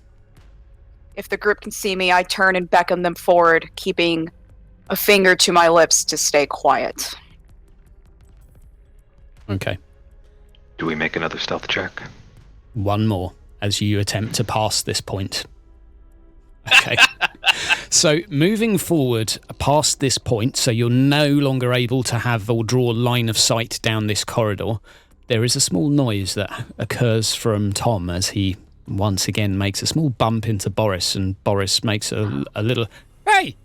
If the group can see me, I turn and beckon them forward, keeping a finger to my lips to stay quiet. Okay. Do we make another stealth check? One more as you attempt to pass this point. Okay. So moving forward past this point, so you're no longer able to have or draw a line of sight down this corridor, there is a small noise that occurs from Tom as he once again makes a small bump into Boris, and Boris makes a little, "Hey!"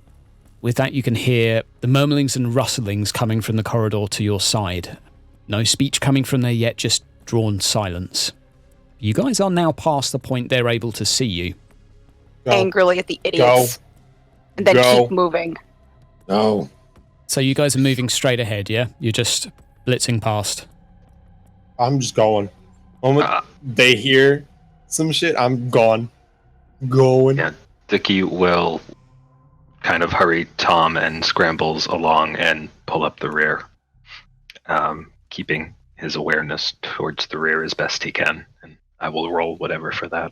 With that, you can hear the murmurings and rustlings coming from the corridor to your side. No speech coming from there yet, just drawn silence. You guys are now past the point they're able to see you. Go. Angrily at the idiots. Go. And then Go. keep moving. No. So you guys are moving straight ahead, yeah? You're just blitzing past. I'm just going. Moment they hear some shit, I'm gone. Going. Yeah, Dickie will kind of hurry Tom and Scrambles along and pull up the rear, keeping his awareness towards the rear as best he can. And I will roll whatever for that.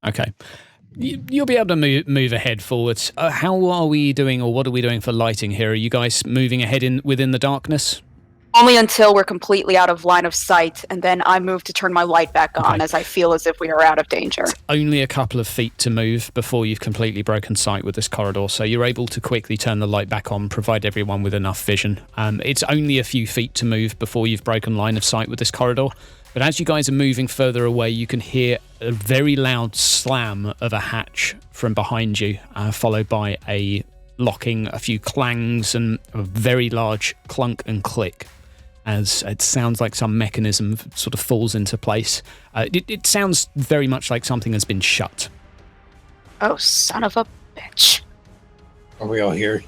Okay. You'll be able to move ahead forwards. How are we doing, or what are we doing for lighting here? Are you guys moving ahead within the darkness? Only until we're completely out of line of sight, and then I move to turn my light back on Okay. as I feel as if we are out of danger. It's only a couple of feet to move before you've completely broken sight with this corridor, so you're able to quickly turn the light back on, provide everyone with enough vision. It's only a few feet to move before you've broken line of sight with this corridor, but as you guys are moving further away, you can hear a very loud slam of a hatch from behind you, followed by a locking, a few clangs, and a very large clunk and click as it sounds like some mechanism sort of falls into place. It sounds very much like something has been shut. Oh, son of a bitch. Are we all here?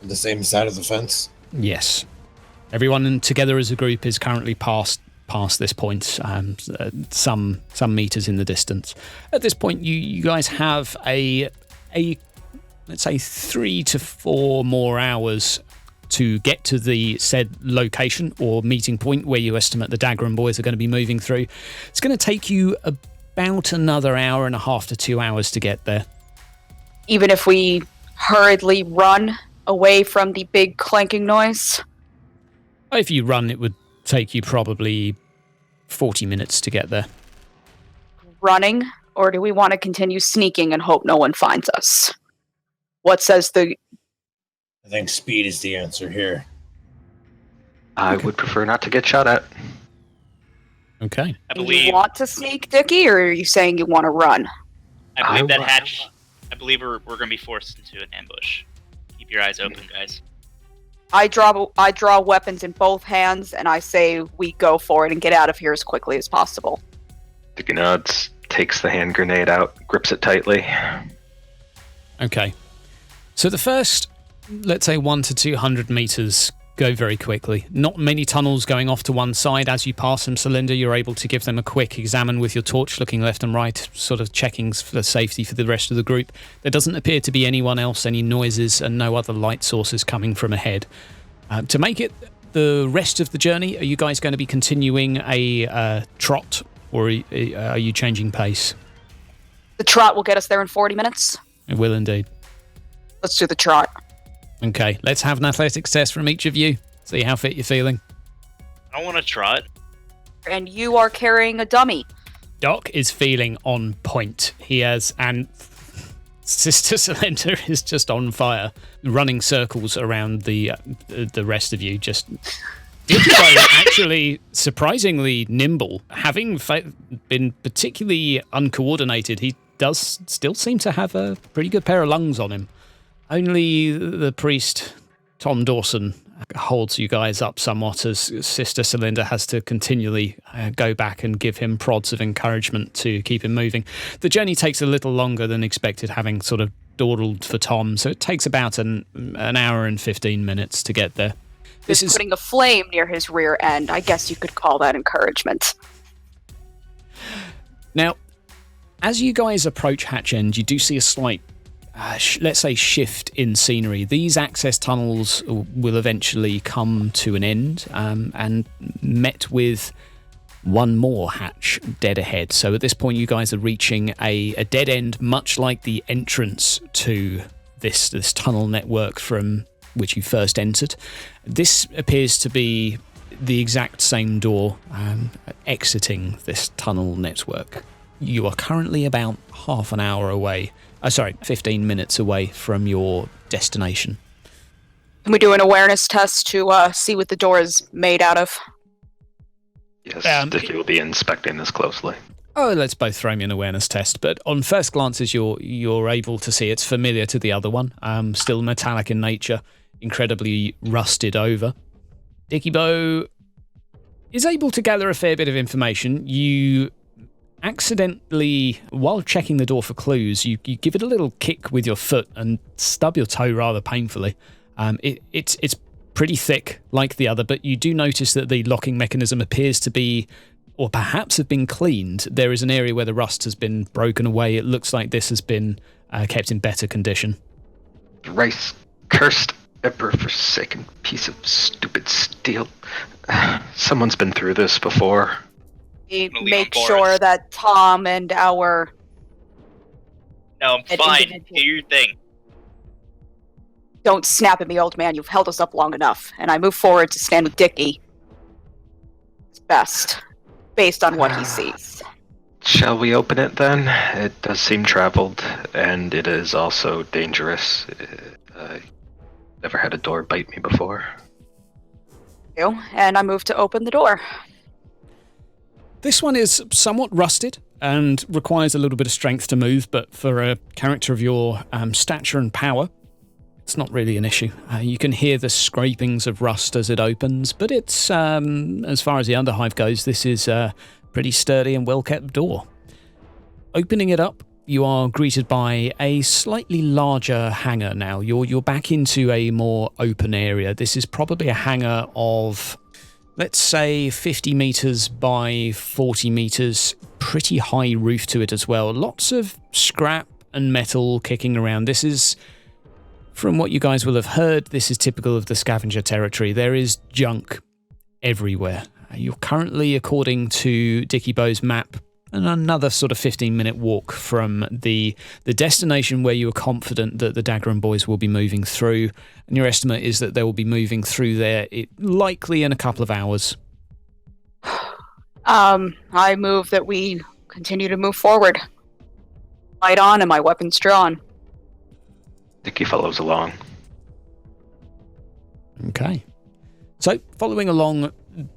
On the same side of the fence? Yes. Everyone together as a group is currently past this point, some meters in the distance. At this point, you guys have a let's say 3 to 4 more hours to get to the said location or meeting point where you estimate the Dagger and boys are going to be moving through. It's going to take you about another hour and a half to 2 hours to get there. Even if we hurriedly run away from the big clanking noise? If you run, it would take you probably 40 minutes to get there. Running? Or do we want to continue sneaking and hope no one finds us? What says the... I think speed is the answer here. I would prefer not to get shot at. Okay. I believe You want to sneak, Dickie, or are you saying you want to run? I believe that hatch. I believe we're going to be forced into an ambush. Keep your eyes open, guys. I draw weapons in both hands, and I say we go for it and get out of here as quickly as possible. Dicky nods, takes the hand grenade out, grips it tightly. Okay. So the first, let's say 100 to 200 meters go very quickly. Not many tunnels going off to one side. As you pass them, Cylinder, you're able to give them a quick examine with your torch, looking left and right, sort of checking for safety for the rest of the group. There doesn't appear to be anyone else, any noises, and no other light sources coming from ahead. To make it the rest of the journey, are you guys going to be continuing a trot, or are you changing pace? The trot will get us there in 40 minutes. It will indeed. Let's do the trot. Okay, let's have an athletics test from each of you. See how fit you're feeling. I don't want to trot. And you are carrying a dummy. Doc is feeling on point. He has, and Sister Cylinder is just on fire, running circles around the rest of you. Just actually surprisingly nimble, having been particularly uncoordinated. He does still seem to have a pretty good pair of lungs on him. Only the priest, Tom Dawson, holds you guys up somewhat as Sister Cylinder has to continually go back and give him prods of encouragement to keep him moving. The journey takes a little longer than expected, having sort of dawdled for Tom, so it takes about an hour and 15 minutes to get there. This is putting a flame near his rear end. I guess you could call that encouragement. Now, as you guys approach Hatch End, you do see a slight let's say shift in scenery. These access tunnels will eventually come to an end and met with one more hatch dead ahead. So at this point you guys are reaching a dead end, much like the entrance to this tunnel network from which you first entered. This appears to be the exact same door exiting this tunnel network. You are currently about half an hour away. 15 minutes away from your destination. Can we do an awareness test to see what the door is made out of? Yes, Dickie will be inspecting this closely. Oh, let's both throw me an awareness test, but on first glances you're able to see it's familiar to the other one. Still metallic in nature, incredibly rusted over. Dickie Bow is able to gather a fair bit of information. You accidentally, while checking the door for clues, you give it a little kick with your foot and stub your toe rather painfully. It's pretty thick like the other, but you do notice that the locking mechanism appears to be, or perhaps have been cleaned. There is an area where the rust has been broken away. It looks like this has been kept in better condition. Thrice cursed, ever-forsaken piece of stupid steel. Someone's been through this before. We make sure that Tom and our... No, I'm fine. Do your thing. Don't snap at me, old man. You've held us up long enough. And I move forward to stand with Dickie. It's best, based on what he sees. Shall we open it then? It does seem traveled, and it is also dangerous. I never had a door bite me before. And I move to open the door. This one is somewhat rusted and requires a little bit of strength to move, but for a character of your stature and power, It's not really an issue. You can hear the scrapings of rust as it opens, but it's, as far as the Underhive goes, this is a pretty sturdy and well-kept door. Opening it up, you are greeted by a slightly larger hangar now. You're back into a more open area. This is probably a hangar of, let's say, 50 meters by 40 meters. Pretty high roof to it as well. Lots of scrap and metal kicking around. This is, from what you guys will have heard, this is typical of the scavenger territory. There is junk everywhere. You're currently, according to Dickie Bow's map, another sort of 15-minute walk from the destination where you are confident that the Daggeron boys will be moving through, and your estimate is that they will be moving through there likely in a couple of hours. I move that we continue to move forward. Light on and my weapons drawn. Dickie follows along. Okay. So, following along,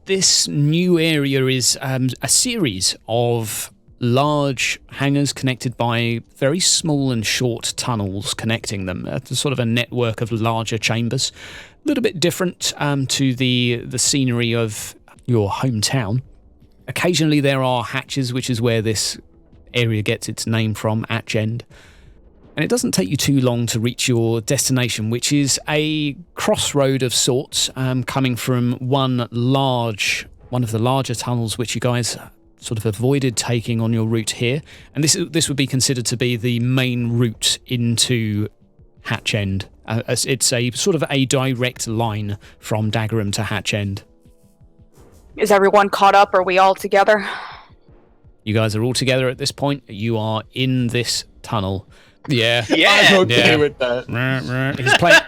this new area is a series of large hangars connected by very small and short tunnels connecting them. It's sort of a network of larger chambers. A little bit different to the scenery of your hometown. Occasionally there are hatches, which is where this area gets its name from, Hatch End. And it doesn't take you too long to reach your destination, which is a crossroad of sorts, coming from one of the larger tunnels which you guys sort of avoided taking on your route here. And this would be considered to be the main route into Hatch End. It's a sort of a direct line from Daggeron to Hatch End. Is everyone caught up? Are we all together? You guys are all together at this point. You are in this tunnel. Yeah. I'm okay with that. He's playing.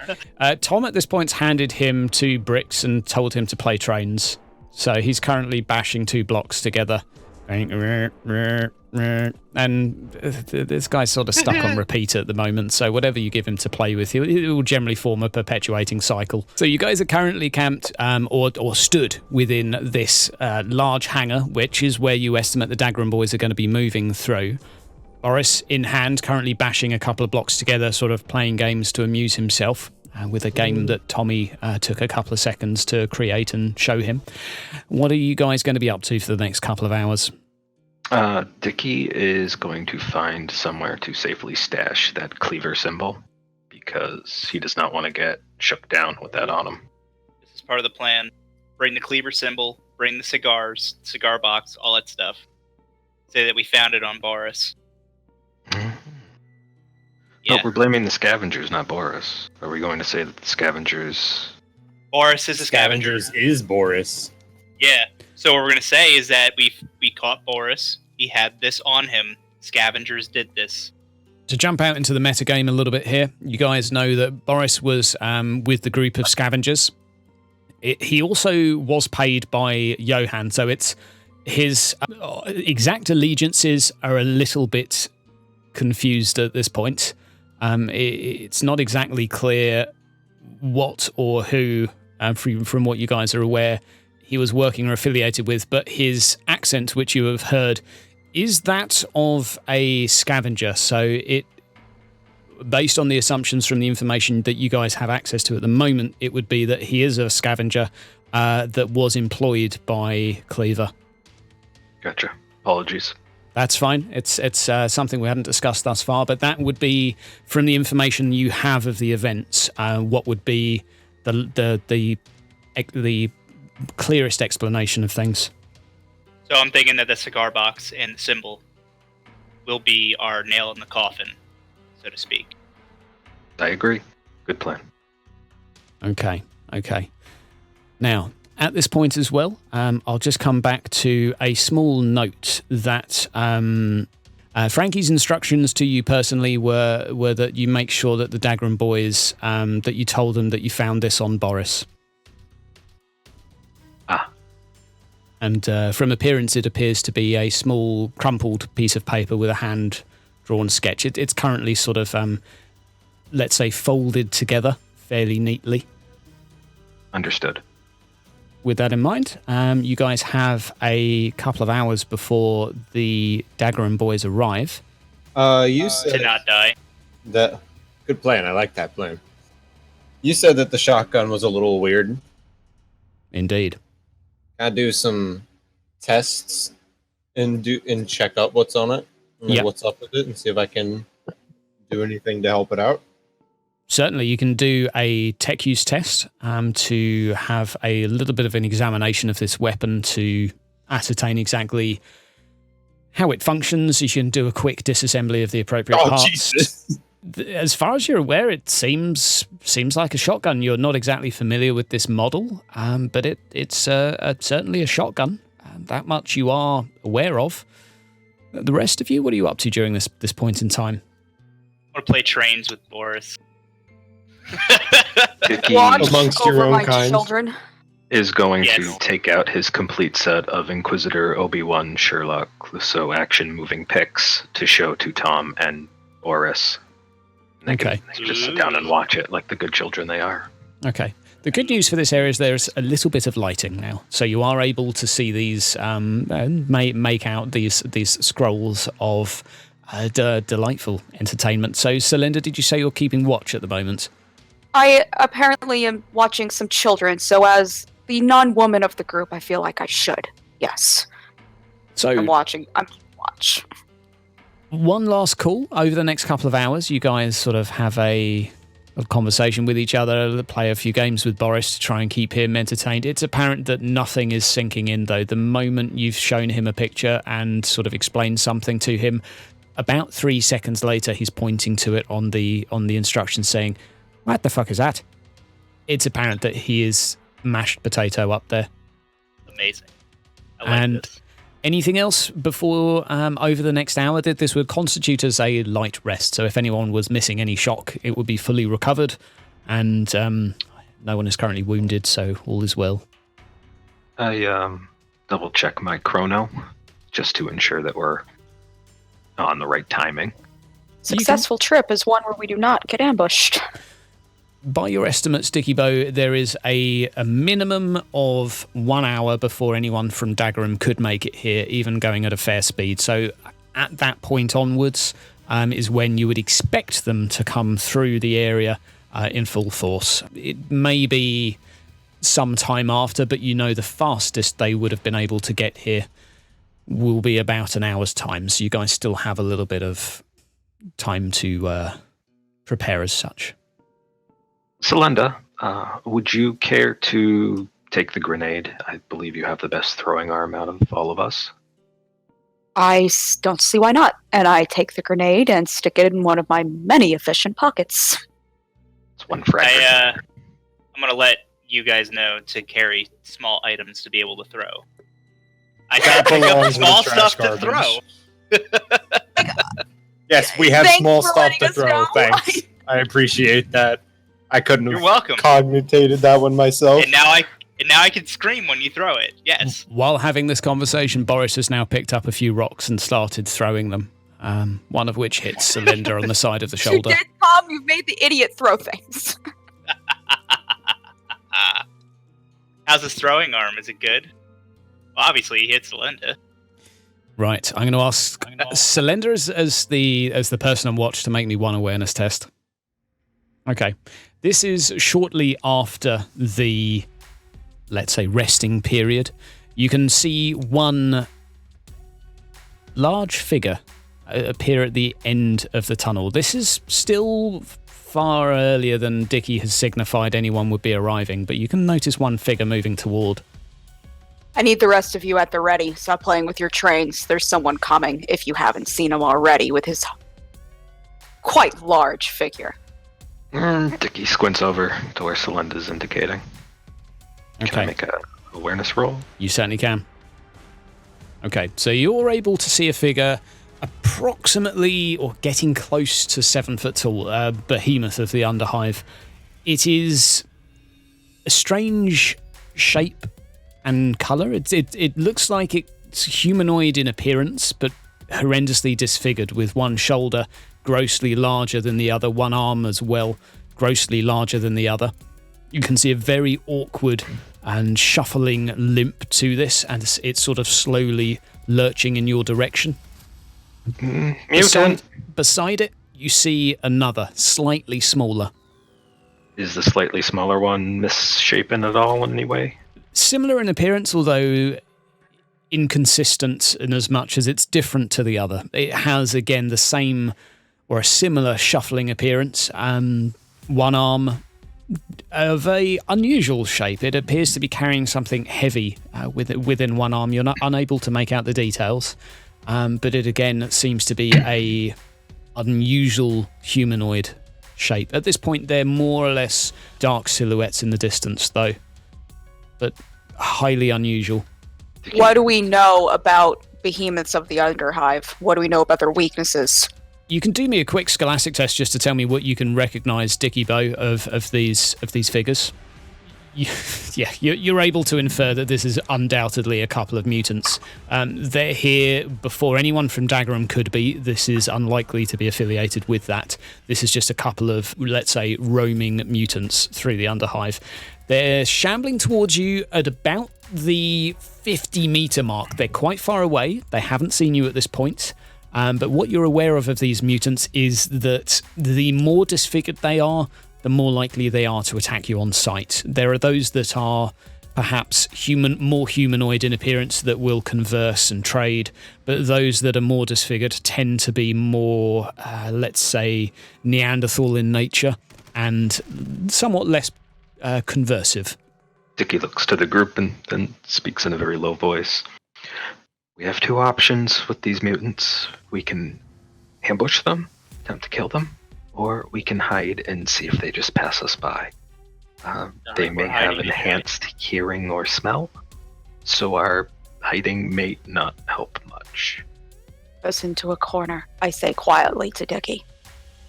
Tom at this point's handed him 2 bricks and told him to play trains. So he's currently bashing 2 blocks together. And this guy's sort of stuck on repeat at the moment, so whatever you give him to play with, it will generally form a perpetuating cycle. So you guys are currently camped or stood within this large hangar, which is where you estimate the Daggeron boys are going to be moving through. Boris, in hand, currently bashing a couple of blocks together, sort of playing games to amuse himself, with a game that Tommy took a couple of seconds to create and show him. What are you guys going to be up to for the next couple of hours? Dickie is going to find somewhere to safely stash that Cleever symbol, because he does not want to get shook down with that on him. This is part of the plan. Bring the Cleaver symbol, bring the cigars, cigar box, all that stuff. Say that we found it on Boris. Yeah. But we're blaming the scavengers, not Boris. Are we going to say that the scavengers... Boris is a scavenger. Scavengers is Boris. Yeah. So what we're going to say is that we caught Boris. He had this on him. Scavengers did this. To jump out into the metagame a little bit here, you guys know that Boris was with the group of scavengers. He also was paid by Johan, so it's his exact allegiances are a little bit confused at this point. It's not exactly clear what or who, from what you guys are aware, he was working or affiliated with, but his accent, which you have heard, is that of a scavenger. So based on the assumptions from the information that you guys have access to at the moment, it would be that he is a scavenger that was employed by Cleever. Gotcha. Apologies. That's fine. It's something we hadn't discussed thus far, but that would be, from the information you have of the events, what would be the clearest explanation of things. So I'm thinking that the cigar box and the symbol will be our nail in the coffin, so to speak. I agree. Good plan. Okay. Now, at this point as well, I'll just come back to a small note that Frankie's instructions to you personally were that you make sure that the Daggeron boys, that you told them that you found this on Boris. And from appearance, it appears to be a small crumpled piece of paper with a hand-drawn sketch. It's currently sort of, let's say, folded together fairly neatly. Understood. With that in mind, you guys have a couple of hours before the Daggeron boys arrive. You said To not die. that. Good plan. I like that plan. You said that the shotgun was a little weird. Indeed. Can I do some tests and check up what's on it? Yeah. What's up with it, and see if I can do anything to help it out? Certainly, you can do a tech use test to have a little bit of an examination of this weapon to ascertain exactly how it functions. You can do a quick disassembly of the appropriate parts. Jesus. As far as you're aware, it seems like a shotgun. You're not exactly familiar with this model, but it's certainly a shotgun. That much you are aware of. The rest of you, what are you up to during this point in time? I want to play trains with Boris. Dicky Watch Amongst your over own my kind. children. is going Yes. to take out his complete set of Inquisitor, Obi-Wan, Sherlock, Clouseau action moving picks to show to Tom and Boris. And they Okay. can just sit down and watch it like the good children they are. Okay. The good news for this area is there's a little bit of lighting now, so you are able to see these, make out these scrolls of delightful entertainment. So, Celinda, did you say you're keeping watch at the moment? I apparently am watching some children, so as the non-woman of the group, I feel like I should. Yes. So, I'm watching. I'm watch. one last call over the next couple of hours. You guys sort of have a conversation with each other, play a few games with Boris to try and keep him entertained. It's apparent that nothing is sinking in, though. The moment you've shown him a picture and sort of explained something to him, about 3 seconds later, he's pointing to it on the instructions saying, "What the fuck is that?" It's apparent that he is mashed potato up there. Amazing. I like And this. anything else before over the next hour? That this would constitute as a light rest. So if anyone was missing any shock, it would be fully recovered, and no one is currently wounded, so all is well. I double check my chrono just to ensure that we're on the right timing. Successful trip is one where we do not get ambushed. By your estimates, Dicky Bow, there is a minimum of 1 hour before anyone from Daggeram could make it here, even going at a fair speed. So at that point onwards is when you would expect them to come through the area in full force. It may be some time after, but you know the fastest they would have been able to get here will be about an hour's time. So you guys still have a little bit of time to prepare as such. Celinda, would you care to take the grenade? I believe you have the best throwing arm out of all of us. Don't see why not. And I take the grenade and stick it in one of my many efficient pockets. It's one for every. I'm gonna let you guys know to carry small items to be able to throw. I gotta pick up belongs in the small trash stuff to garbage. throw. Yes, we have Thanks small for stuff letting to us throw. know. Thanks. I appreciate that. I couldn't You're have welcome. cogitated that one myself. And now I can scream when you throw it. Yes. While having this conversation, Boris has now picked up a few rocks and started throwing them, one of which hits Celinda on the side of the shoulder. You did, Tom. You've made the idiot throw things. How's his throwing arm? Is it good? Well, obviously he hits Celinda. Right, I'm going to ask Celinda as the person on watch to make me one awareness test. Okay, this is shortly after the, let's say, resting period. You can see one large figure appear at the end of the tunnel. This is still far earlier than Dicky has signified anyone would be arriving, but you can notice one figure moving toward. I need the rest of you at the ready. Stop playing with your trains. There's someone coming, if you haven't seen him already, with his quite large figure. Dicky squints over to where Celinda's indicating. Can I make a awareness roll? You certainly can. Okay, so you're able to see a figure approximately or getting close to 7 foot tall, behemoth of the Underhive. It is a strange shape and colour. It looks like it's humanoid in appearance, but horrendously disfigured, with one shoulder grossly larger than the other, one arm as well grossly larger than the other. You can see a very awkward and shuffling limp to this, and it's sort of slowly lurching in your direction. Beside it, you see another, slightly smaller. Is the slightly smaller one misshapen at all in any way? Similar in appearance, although inconsistent in as much as it's different to the other. It has, again, the same or a similar shuffling appearance. One arm of a unusual shape. It appears to be carrying something heavy within one arm. You're not unable to make out the details, but it again seems to be a unusual humanoid shape. At this point, they're more or less dark silhouettes in the distance, though, but highly unusual. What do we know about behemoths of the Underhive? What do we know about their weaknesses? You can do me a quick scholastic test just to tell me what you can recognise, Dicky Bow, of these figures. You're able to infer that this is undoubtedly a couple of mutants. They're here before anyone from Daggerum could be. This is unlikely to be affiliated with that. This is just a couple of, let's say, roaming mutants through the Underhive. They're shambling towards you at about the 50-metre mark. They're quite far away. They haven't seen you at this point. But what you're aware of these mutants is that the more disfigured they are, the more likely they are to attack you on sight. There are those that are perhaps more humanoid in appearance that will converse and trade, but those that are more disfigured tend to be more, let's say, Neanderthal in nature and somewhat less conversive. Dicky looks to the group and then speaks in a very low voice. We have two options with these mutants. We can ambush them, attempt to kill them, or we can hide and see if they just pass us by. They may have enhanced hearing or smell, so our hiding may not help much. Us into a corner, I say quietly to Dicky.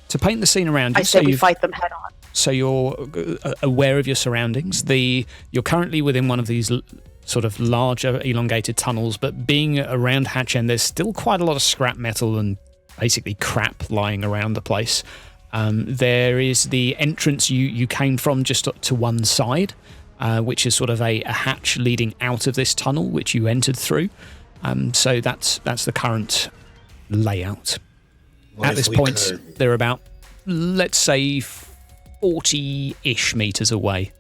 To paint the scene around you, I say we fight them head on. So you're aware of your surroundings. You're currently within one of these sort of larger elongated tunnels, but being around Hatch End, there's still quite a lot of scrap metal and basically crap lying around the place. There is the entrance you came from just to one side, which is sort of a hatch leading out of this tunnel, which you entered through. So that's the current layout. At this point, they're about, let's say, 40-ish meters away.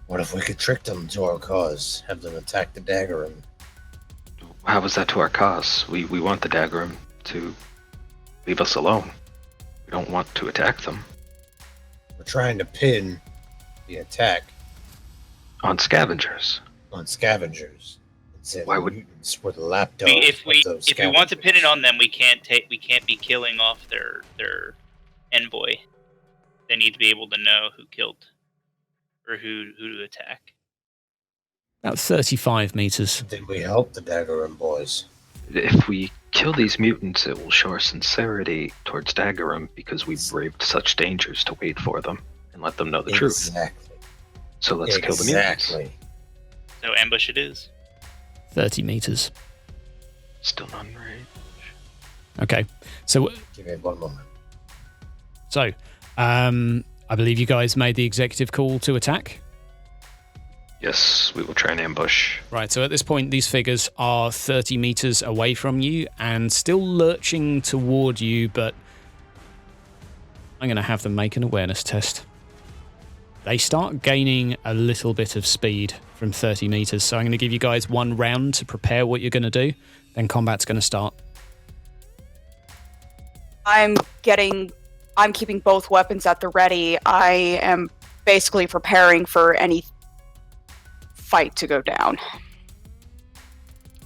What if we could trick them to our cause? Have them attack the Daggerum? How is that to our cause? We want the Daggerum to leave us alone. We don't want to attack them. We're trying to pin the attack on scavengers. Why would mutants were the lapdog? If we want to pin it on them, we can't be killing off their envoy. They need to be able to know who killed or who to attack. About 35 meters. Did we help the Daggerum boys? If we kill these mutants, it will show our sincerity towards Daggerum because we braved such dangers to wait for them and let them know the truth. Exactly. So let's kill the mutants. So ambush it is. 30 meters. Still not in range. Okay. So give me 1 moment. So, I believe you guys made the executive call to attack. Yes, we will try and ambush. Right, so at this point, these figures are 30 meters away from you and still lurching toward you, but I'm going to have them make an awareness test. They start gaining a little bit of speed from 30 meters, so I'm going to give you guys 1 round to prepare what you're going to do, then combat's going to start. I'm keeping both weapons at the ready. I am basically preparing for any fight to go down.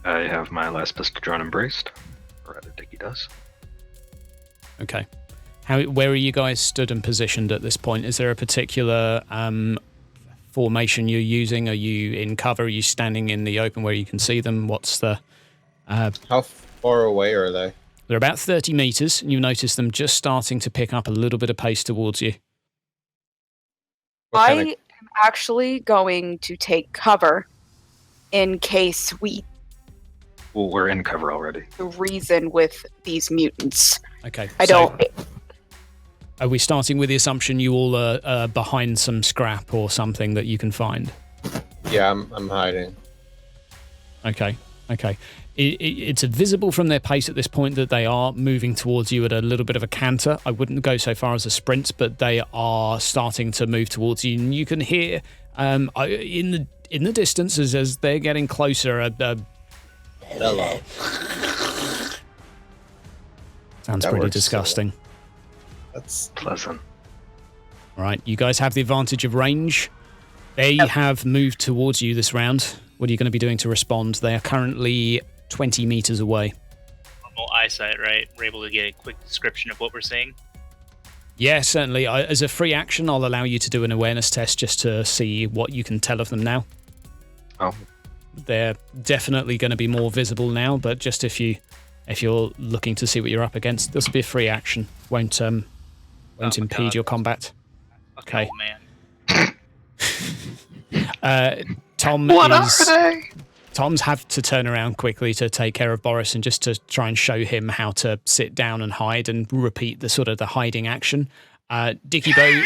I have my last pistol drawn and braced. Or rather, Dicky does. Okay. Where are you guys stood and positioned at this point? Is there a particular formation you're using? Are you in cover? Are you standing in the open where you can see them? What's the... How far away are they? They're about 30 meters, and you notice them just starting to pick up a little bit of pace towards you. I am actually going to take cover in case we... Well, we're in cover already. ...reason with these mutants. Okay. Are we starting with the assumption you all are behind some scrap or something that you can find? Yeah, I'm hiding. Okay. It's visible from their pace at this point that they are moving towards you at a little bit of a canter. I wouldn't go so far as a sprint, but they are starting to move towards you. And you can hear in the distance as they're getting closer. Hello. Sounds That pretty works, disgusting. That's Pleasant. All right, you guys have the advantage of range. They have moved towards you this round. What are you going to be doing to respond? They are currently 20 meters away. Normal eyesight, right? We're able to get a quick description of what we're seeing. Yeah, certainly. As a free action, I'll allow you to do an awareness test just to see what you can tell of them now. Oh, They're definitely going to be more visible now, but just if you're looking to see what you're up against, this will be a free action. Won't impede God. your combat. Okay. Oh, man. Tom what is. are they? Tom's have to turn around quickly to take care of Boris and just to try and show him how to sit down and hide and repeat the hiding action. Dicky Bow,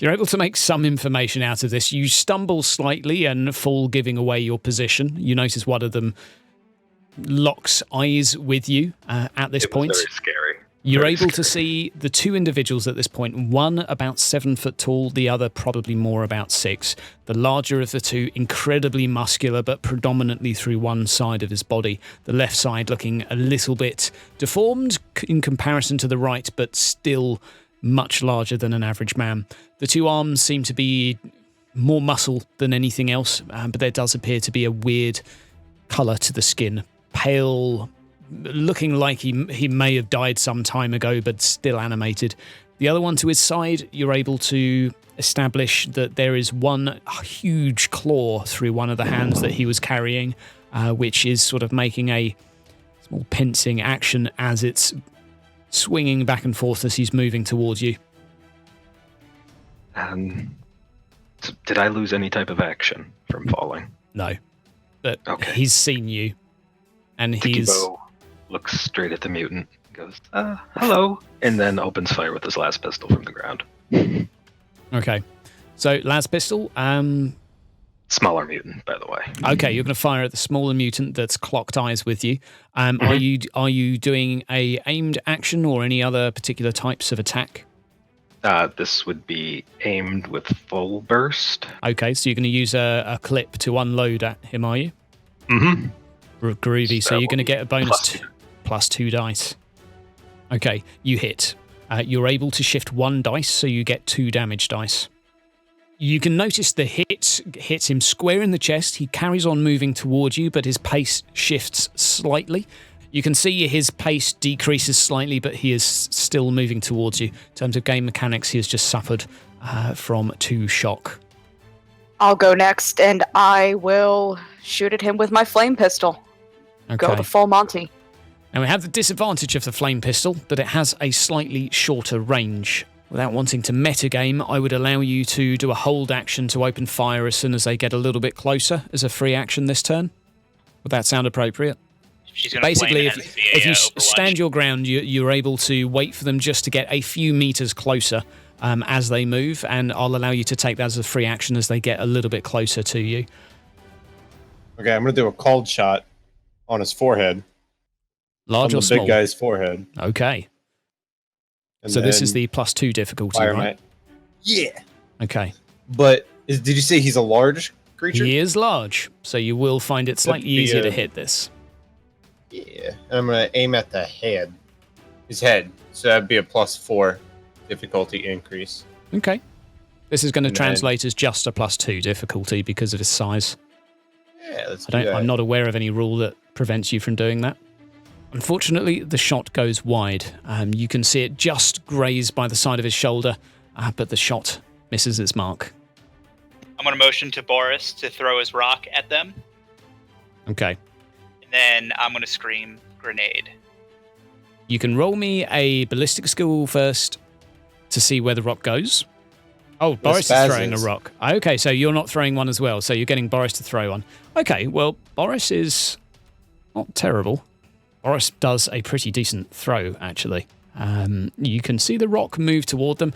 you're able to make some information out of this. You stumble slightly and fall, giving away your position. You notice one of them locks eyes with you at this point. Very scary. You're Very able to scary. see the two individuals at this point, one about 7 foot tall, the other probably more about 6. The larger of the two, incredibly muscular, but predominantly through one side of his body. The left side looking a little bit deformed in comparison to the right, but still much larger than an average man. The two arms seem to be more muscle than anything else, but there does appear to be a weird colour to the skin. Pale, looking like he may have died some time ago, but still animated. The other one to his side, you're able to establish that there is one huge claw through one of the hands that he was carrying, which is sort of making a small pincing action as it's swinging back and forth as he's moving towards you. So did I lose any type of action from falling? No, but Okay. he's seen you, and Dicky he's... Bow looks straight at the mutant, goes, hello, and then opens fire with his last pistol from the ground. Okay, so las pistol, Smaller mutant, by the way. okay, you're going to fire at the smaller mutant that's clocked eyes with you. Are you doing a aimed action or any other particular types of attack? This would be aimed with full burst. Okay, so you're going to use a clip to unload at him, are you? Mm-hmm. Groovy. So That you're going to will get a bonus be plus 2 dice. Okay, you hit. You're able to shift 1 dice, so you get 2 damage dice. You can notice the hit hits him square in the chest. He carries on moving towards you, but his pace shifts slightly. You can see his pace decreases slightly, but he is still moving towards you. In terms of game mechanics, he has just suffered from 2 shock. I'll go next, and I will shoot at him with my flame pistol. Okay. Go the full Monty. Now we have the disadvantage of the flame pistol, that it has a slightly shorter range. Without wanting to metagame, I would allow you to do a hold action to open fire as soon as they get a little bit closer as a free action this turn. Would that sound appropriate? She's gonna Basically, flame it if you as the, Overwatch. stand your ground, you're able to wait for them just to get a few meters closer as they move, and I'll allow you to take that as a free action as they get a little bit closer to you. okay. I'm gonna do a cold shot on his forehead, Large on or the small? big guy's forehead. Okay. And So this is then the +2 difficulty, fire right? Yeah, Okay. but did you say he's a large creature? He is large, so you will find it slightly be easier a- to hit this. Yeah, and I'm gonna aim at the head, his head. So that'd be a +4 difficulty increase. Okay. This is going to And then- translate as just a +2 difficulty because of his size. Yeah, let's do that. I'm not aware of any rule that prevents you from doing that. Unfortunately, the shot goes wide. You can see it just graze by the side of his shoulder, but the shot misses its mark. I'm going to motion to Boris to throw his rock at them, Okay. and then I'm going to scream grenade. You can roll me a ballistic skill first to see where the rock goes. Oh, Boris is throwing a spazzes. rock. Okay, so you're not throwing one as well. So you're getting Boris to throw one. Okay, well, Boris is not terrible. Boris does a pretty decent throw, actually. You can see the rock move toward them.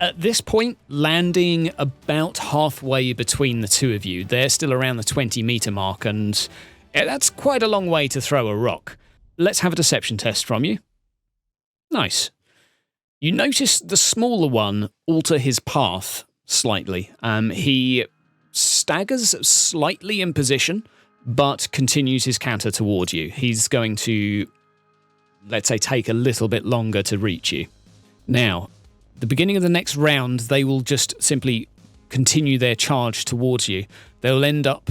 At this point, landing about halfway between the two of you. They're still around the 20-meter mark, and Yeah, that's quite a long way to throw a rock. Let's have a deception test from you. Nice. You notice the smaller one alter his path slightly. He staggers slightly in position, but continues his canter toward you. He's going to, let's say, take a little bit longer to reach you. Now, the beginning of the next round, they will just simply continue their charge towards you. They'll end up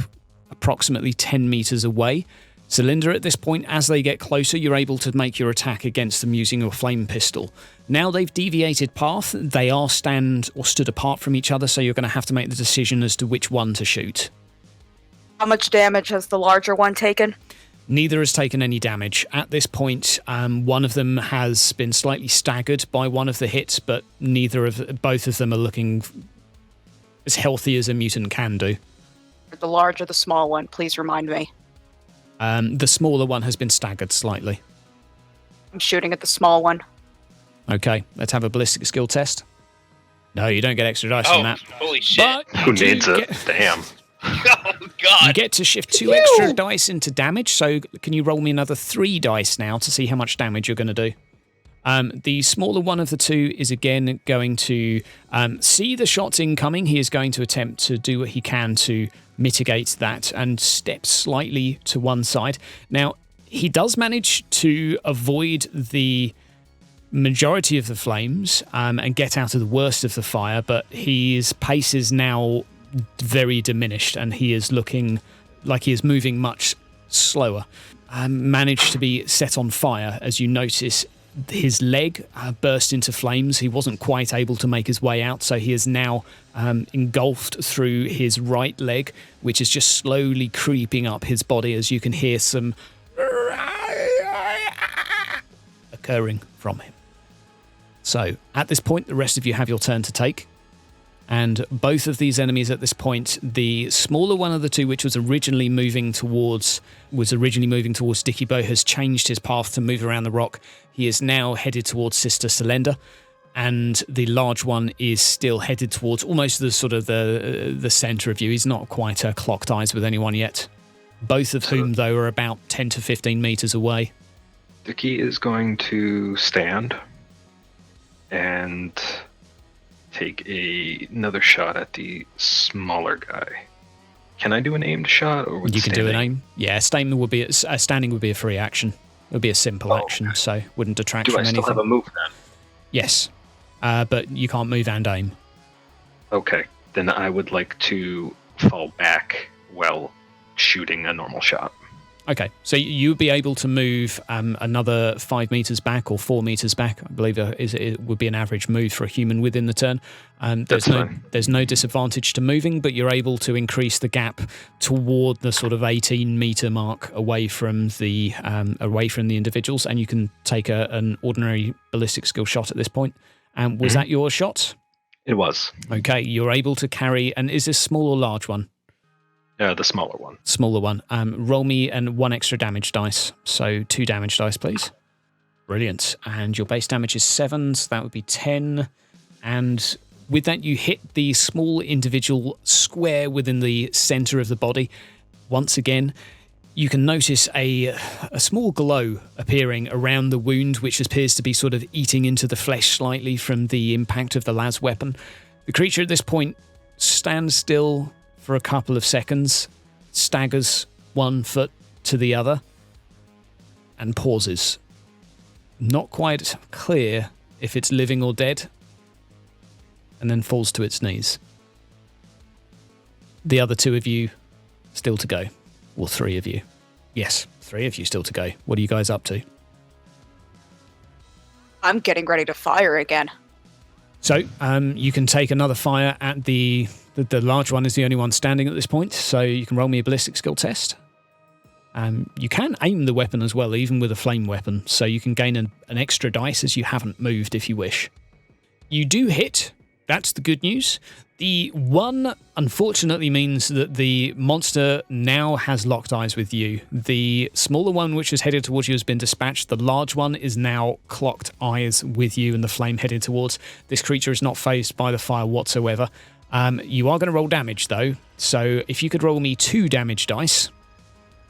approximately 10 meters away. Cylinder, at this point, as they get closer, you're able to make your attack against them using your flame pistol. Now they've deviated path, they are stood apart from each other, so you're going to have to make the decision as to which one to shoot. How much damage has the larger one taken? Neither has taken any damage. At this point, one of them has been slightly staggered by one of the hits, but both of them are looking as healthy as a mutant can do. The large or the small one, please remind me. The smaller one has been staggered slightly. I'm shooting at the small one. Okay, let's have a ballistic skill test. No, you don't get extra dice on that. Holy shit. But Who needs it? Damn. Oh, God. you get to shift 2 extra dice into damage, so can you roll me another 3 dice now to see how much damage you're going to do? The smaller one of the two is again going to see the shots incoming. He is going to attempt to do what he can to mitigate that and step slightly to one side. Now, he does manage to avoid the majority of the flames and get out of the worst of the fire, but his pace is now very diminished and he is looking like he is moving much slower. Managed to be set on fire as you notice his leg burst into flames. He wasn't quite able to make his way out, so he is now engulfed through his right leg, which is just slowly creeping up his body as you can hear some occurring from him. So, at this point, the rest of you have your turn to take. And both of these enemies at this point, the smaller one of the two, which was originally moving towards Dicky Bow, has changed his path to move around the rock. He is now headed towards Sister Celenda, and the large one is still headed towards almost the sort of the center of you. He's not quite clocked eyes with anyone yet. Both of whom, though, are about 10 to 15 meters away. Dicky is going to stand and take another shot at the smaller guy. Can I do an aimed shot, or would you can standing? do an aim? Yeah, standing would be a free action. It would be a simple action, okay. So wouldn't detract Do from I still anything. have a move then? Yes, but you can't move and aim. Okay, then I would like to fall back while shooting a normal shot. Okay, so you would be able to move another 5 meters back or 4 meters back. I believe it would be an average move for a human within the turn. There's no disadvantage to moving, but you're able to increase the gap toward the sort of 18-meter mark away from the individuals, and you can take an ordinary ballistic skill shot at this point. Was that your shot? It was. Okay, you're able to carry. And is this small or large one? The smaller one. Smaller one. Roll me and 1 extra damage dice. So 2 damage dice, please. Brilliant. And your base damage is 7, so that would be 10. And with that, you hit the small individual square within the center of the body. Once again, you can notice a small glow appearing around the wound, which appears to be sort of eating into the flesh slightly from the impact of the las weapon. The creature at this point stands still for a couple of seconds, staggers 1 foot to the other, and pauses. Not quite clear if it's living or dead, and then falls to its knees. The other 2 of you still to go. Well, 3 of you. Yes, 3 of you still to go. What are you guys up to? I'm getting ready to fire again. So, you can take another fire at the large one is the only one standing at this point, so you can roll me a ballistic skill test. You can aim the weapon as well, even with a flame weapon, so you can gain an extra dice as you haven't moved if you wish. You do hit. That's the good news. The 1, unfortunately, means that the monster now has locked eyes with you. The smaller one, which is headed towards you, has been dispatched. The large one is now clocked eyes with you and the flame headed towards. This creature is not fazed by the fire whatsoever. You are going to roll damage, though. So if you could roll me 2 damage dice.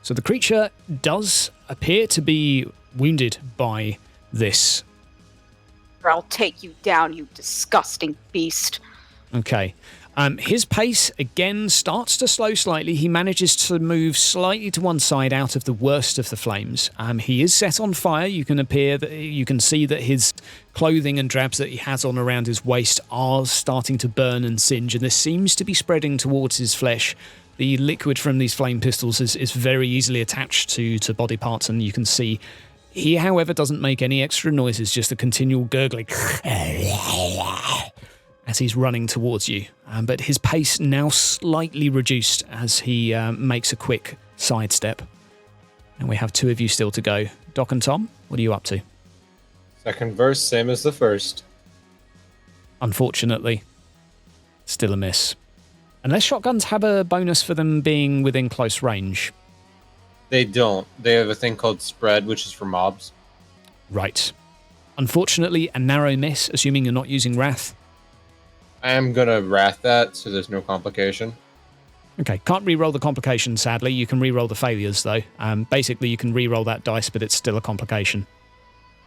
So the creature does appear to be wounded by this. Or I'll take you down, you disgusting beast. Okay. His pace, again, starts to slow slightly. He manages to move slightly to one side out of the worst of the flames. He is set on fire. You can see that his clothing and drabs that he has on around his waist are starting to burn and singe, and this seems to be spreading towards his flesh. The liquid from these flame pistols is very easily attached to body parts, and you can see he, however, doesn't make any extra noises, just a continual gurgling as he's running towards you. But his pace now slightly reduced as he makes a quick sidestep. And we have 2 of you still to go. Doc and Tom, what are you up to? Second verse, same as the first. Unfortunately, still a miss. Unless shotguns have a bonus for them being within close range. They don't. They have a thing called spread, which is for mobs. Right. Unfortunately, a narrow miss, assuming you're not using Wrath. I am gonna wrath that, so there's no complication. Okay, can't re-roll the complication, sadly. You can re-roll the failures, though. Basically, you can re-roll that dice, but it's still a complication.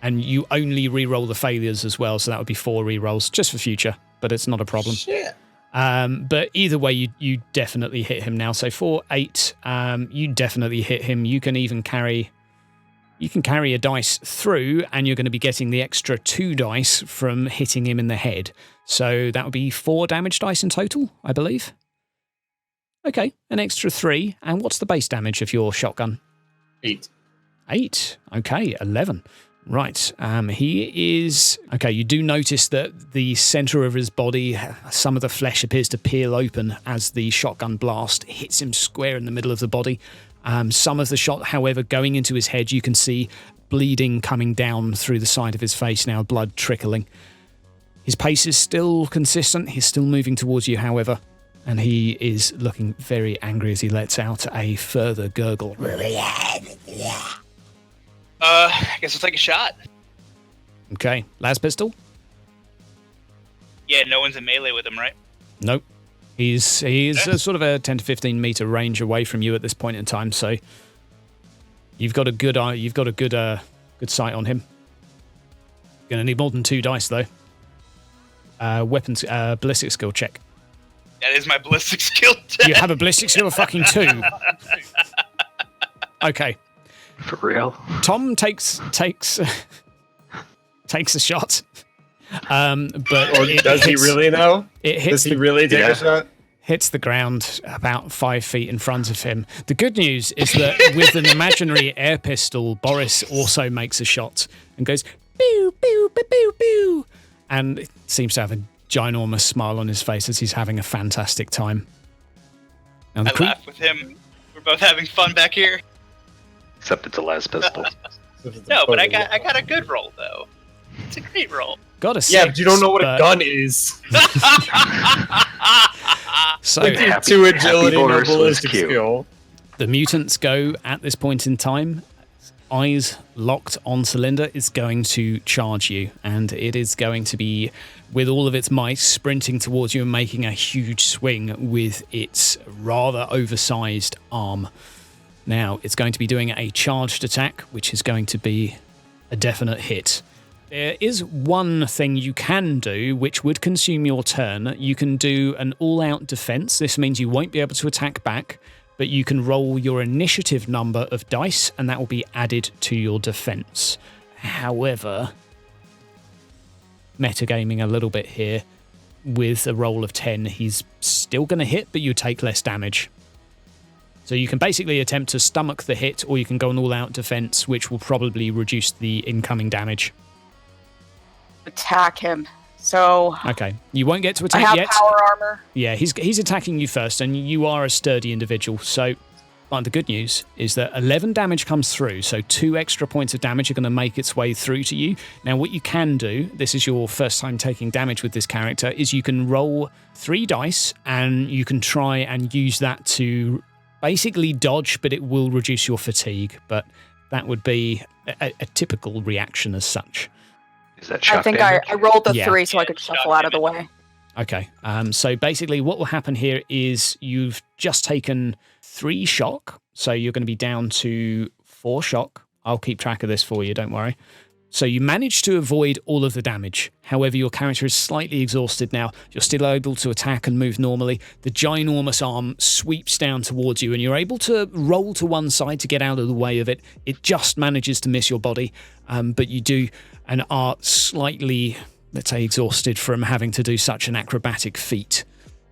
And you only re-roll the failures as well, so that would be 4 re-rolls, just for future, but it's not a problem. Shit. But either way, you definitely hit him now. So 4, 8, you definitely hit him. You can even carry a dice through, and you're going to be getting the extra 2 dice from hitting him in the head. So that would be 4 damage dice in total, I believe. Okay, an extra 3. And what's the base damage of your shotgun? 8. 8. Okay, 11. Right. He is... Okay, you do notice that the center of his body, some of the flesh appears to peel open as the shotgun blast hits him square in the middle of the body. Some of the shot, however, going into his head, you can see bleeding coming down through the side of his face now, blood trickling. His pace is still consistent. He's still moving towards you, however, and he is looking very angry as he lets out a further gurgle. I guess we'll take a shot. Okay, las pistol? Yeah, no one's in melee with him, right? Nope. He's sort of a 10 to 15 meter range away from you at this point in time, so you've got a good good sight on him. Gonna need more than 2 dice though. Weapons ballistic skill check. That is my ballistic skill check. You have a ballistic skill of fucking 2. Okay. For real? Tom takes a shot. But Or does he really know? It hits Does he really take a shot? Hits the ground about 5 feet in front of him. The good news is that with an imaginary air pistol, Boris also makes a shot and goes, pew, pew, pew, pew, pew, and seems to have a ginormous smile on his face as he's having a fantastic time. Now, I laugh with him. We're both having fun back here. Except it's a las pistol. No, but I got a good roll, though. It's a great roll. Got a 6, Yeah, but you don't know what a gun is. So With your 2 agility, no Boris was ballistic cute. skill. the mutants go at this point in time. Eyes locked on Cylinder is going to charge you, and it is going to be, with all of its might, sprinting towards you and making a huge swing with its rather oversized arm. Now, it's going to be doing a charged attack, which is going to be a definite hit. There is one thing you can do, which would consume your turn. You can do an all-out defense. This means you won't be able to attack back, but you can roll your initiative number of dice, and that will be added to your defense. However, metagaming a little bit here, with a roll of 10, he's still going to hit, but you take less damage. So you can basically attempt to stomach the hit, or you can go an all-out defense, which will probably reduce the incoming damage. Attack him. So Okay, you won't get to I attack have yet. power armor. Yeah, he's attacking you first, and you are a sturdy individual. So, but the good news is that 11 damage comes through, so 2 extra points of damage are going to make its way through to you. Now, what you can do, this is your first time taking damage with this character, is you can roll 3 dice, and you can try and use that to basically dodge, but it will reduce your fatigue. But that would be a typical reaction as such. Is that shock I think damage? I rolled the Yeah. 3 so I could shuffle out of the way. Okay. So basically what will happen here is you've just taken 3 shock. So you're going to be down to 4 shock. I'll keep track of this for you, don't worry. So you managed to avoid all of the damage. However, your character is slightly exhausted now. You're still able to attack and move normally. The ginormous arm sweeps down towards you and you're able to roll to one side to get out of the way of it. It just manages to miss your body, but you do and are slightly, let's say, exhausted from having to do such an acrobatic feat.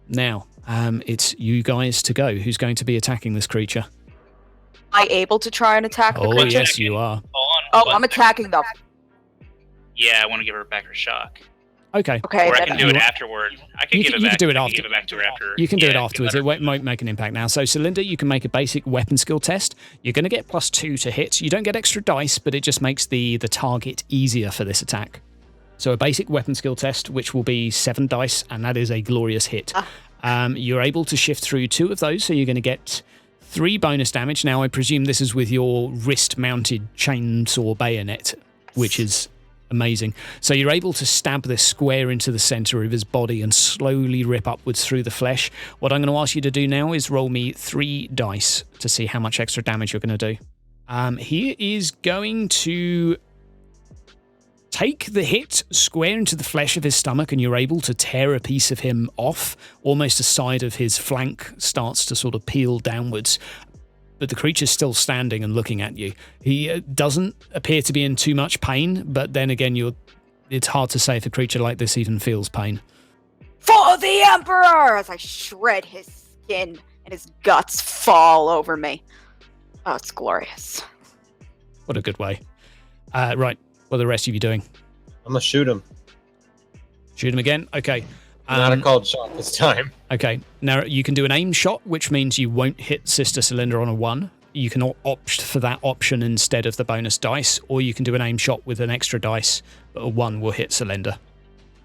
Now, it's you guys to go. Who's going to be attacking this creature? Am I able to try and attack the creature? Oh, yes, you are. I'm attacking the... Yeah, I want to give her back her shock. Okay. Okay. Or I can do it afterward. I can give it back. You can do it I after. can give it back to her after. You can do it Yeah, afterwards. It won't make an impact now. So, Celinda, you can make a basic weapon skill test. You're going to get +2 to hit. You don't get extra dice, but it just makes the target easier for this attack. So, a basic weapon skill test, which will be 7 dice, and that is a glorious hit. You're able to shift through 2 of those, so you're going to get 3 bonus damage. Now, I presume this is with your wrist-mounted chainsaw bayonet, which is amazing. So you're able to stab this square into the center of his body and slowly rip upwards through the flesh. What I'm going to ask you to do now is roll me 3 dice to see how much extra damage you're going to do. He is going to take the hit square into the flesh of his stomach, and you're able to tear a piece of him off. Almost a side of his flank starts to sort of peel downwards. But the creature's still standing and looking at you. He doesn't appear to be in too much pain, but then again, it's hard to say if a creature like this even feels pain. For the Emperor! As I shred his skin and his guts fall over me. Oh, it's glorious. What a good way. Right, what are the rest of you doing? I'm gonna shoot him. Shoot him again? Okay. Not a cold shot this time. Okay, now you can do an aim shot, which means you won't hit Sister Celinda on a 1. You can opt for that option instead of the bonus dice, or you can do an aim shot with an extra dice, but a 1 will hit Celinda.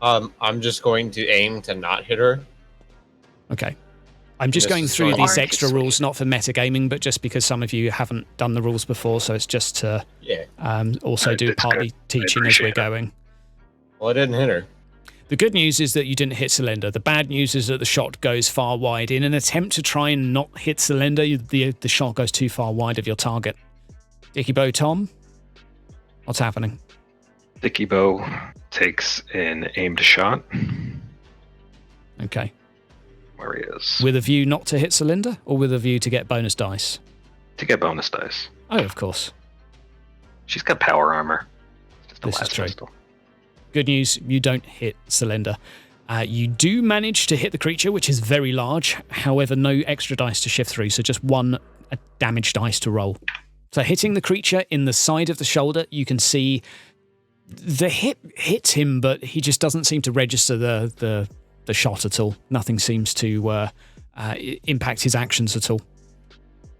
I'm just going to aim to not hit her. Okay. I'm just going through these extra rules, not for metagaming, but just because some of you haven't done the rules before, so it's just to also do partly teaching as we're going. Well, I didn't hit her. The good news is that you didn't hit Celinda. The bad news is that the shot goes far wide. In an attempt to try and not hit Celinda, the shot goes too far wide of your target. Dicky Bow Tom, what's happening? Dicky Bow takes an aimed shot. Okay. Where he is. With a view not to hit Celinda, or with a view to get bonus dice? To get bonus dice. Oh, of course. She's got power armor. Just a This is last true. pistol. Good news, you don't hit Celinda. You do manage to hit the creature, which is very large. However, no extra dice to shift through, so just 1 damage dice to roll. So hitting the creature in the side of the shoulder, you can see the hit hits him, but he just doesn't seem to register the shot at all. Nothing seems to impact his actions at all.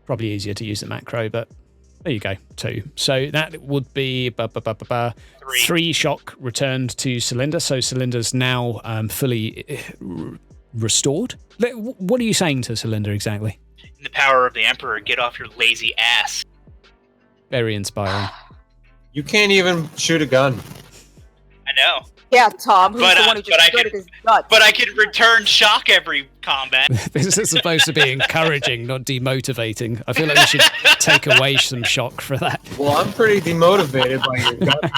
Probably easier to use the macro, but there you go, 2. So that would be 3 shock returned to Celinda. So Celinda's now fully restored. What are you saying to Celinda exactly? In the power of the Emperor, get off your lazy ass. Very inspiring. You can't even shoot a gun. I know. Yeah, Tom, who's the one who just shredded his guts. But I can return shock every combat. This is supposed to be encouraging, not demotivating. I feel like we should take away some shock for that. Well, I'm pretty demotivated by your gun.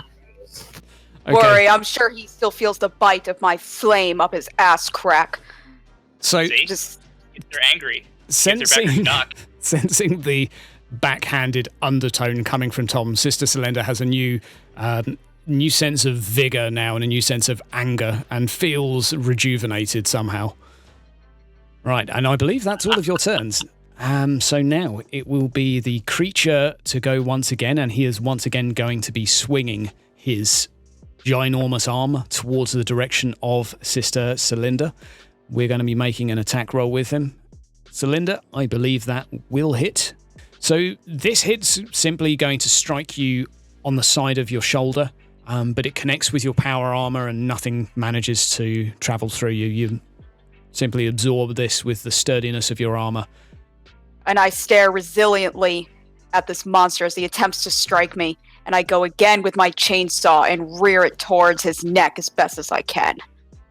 Okay. Worry, I'm sure he still feels the bite of my flame up his ass crack. So, See? Just They're angry. Get their back shock. sensing the backhanded undertone coming from Tom, Sister Celinda has a new sense of vigor now and a new sense of anger and feels rejuvenated somehow. Right, and I believe that's all of your turns. So now it will be the creature to go once again, and he is once again going to be swinging his ginormous arm towards the direction of Sister Celinda. We're going to be making an attack roll with him. Celinda, I believe that will hit. So this hit's simply going to strike you on the side of your shoulder, but it connects with your power armor and nothing manages to travel through you. You simply absorb this with the sturdiness of your armor. and I stare resiliently at this monster as he attempts to strike me, and I go again with my chainsaw and rear it towards his neck as best as I can.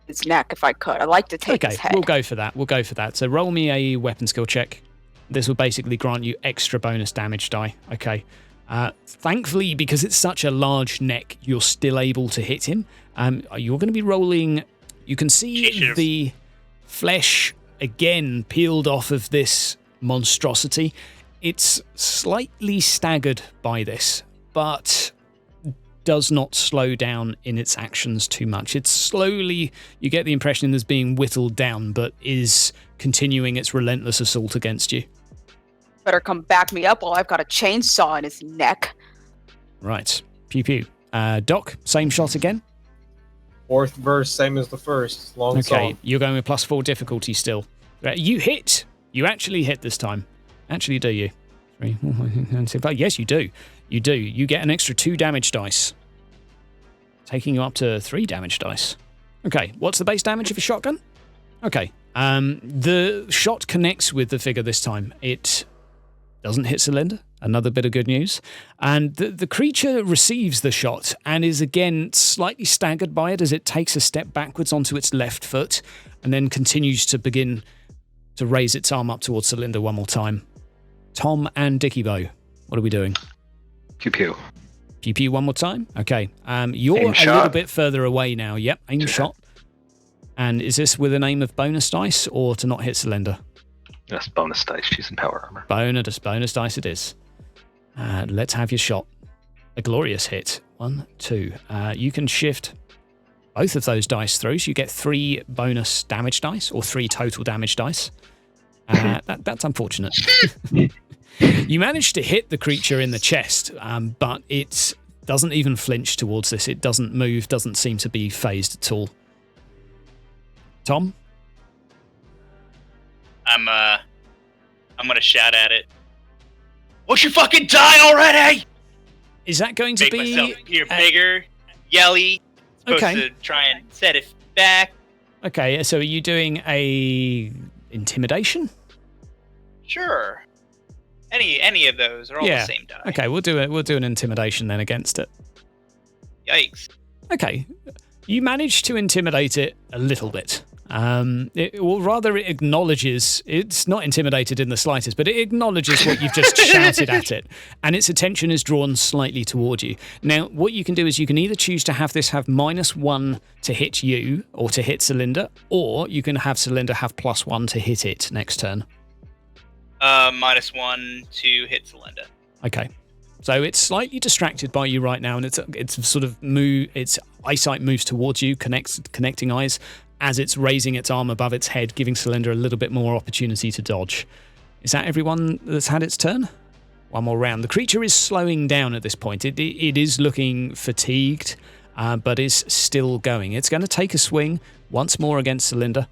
his neck if I could. I'd like to take his head. We'll go for that. So roll me a weapon skill check. This will basically grant you extra bonus damage die. Okay. Thankfully, because it's such a large neck, you're still able to hit him. You're going to be rolling. You can see the flesh again peeled off of this monstrosity. It's slightly staggered by this, but does not slow down in its actions too much. It's slowly, you get the impression it's being whittled down, but is continuing its relentless assault against you. Better come back me up while I've got a chainsaw in his neck. Right. Pew pew. Doc, same shot again? Fourth verse, same as the first. Long Okay, song. you're going with +4 difficulty still. You hit. You actually hit this time. Actually, do you? 3, 4, 5, 6, 7. Yes, you do. You do. You get an extra 2 damage dice, taking you up to 3 damage dice. Okay, what's the base damage of a shotgun? Okay, the shot connects with the figure this time. It doesn't hit cylinder. Another bit of good news. And the creature receives the shot and is again slightly staggered by it as it takes a step backwards onto its left foot and then continues to begin to raise its arm up towards cylinder one more time. Tom and Dicky Bow, what are we doing? Pew pew. Pew pew one more time? Okay. You're Aim a shot. little bit further away now. Yep, aim shot. And is this with an aim of bonus dice or to not hit cylinder? That's bonus dice. She's in power armor. Bonus dice it is. Let's have your shot. A glorious hit. 1, 2. You can shift both of those dice through, so you get 3 bonus damage dice, or 3 total damage dice. That's unfortunate. You managed to hit the creature in the chest, but it doesn't even flinch towards this. It doesn't move, doesn't seem to be phased at all. Tom? I'm gonna shout at it. Won't you fucking die already? Is that going to Make be... myself appear bigger, yelly. Supposed to try and set it back. Okay, so are you doing a intimidation? Sure. Any of those are all the same die. Okay, we'll do an intimidation then against it. Yikes. Okay, you managed to intimidate it a little bit. It acknowledges, it's not intimidated in the slightest, but it acknowledges what you've just shouted at it, and its attention is drawn slightly toward you. Now, what you can do is you can either choose to have this have -1 to hit you, or to hit Cylinder, or you can have Cylinder have +1 to hit it next turn. -1 to hit Celinda. Okay. So it's slightly distracted by you right now, and it's sort of its eyesight moves towards you, connecting eyes, as it's raising its arm above its head, giving Cylinder a little bit more opportunity to dodge. Is that everyone that's had its turn? One more round. The creature is slowing down at this point. It is looking fatigued, but is still going. It's going to take a swing once more against Cylinder.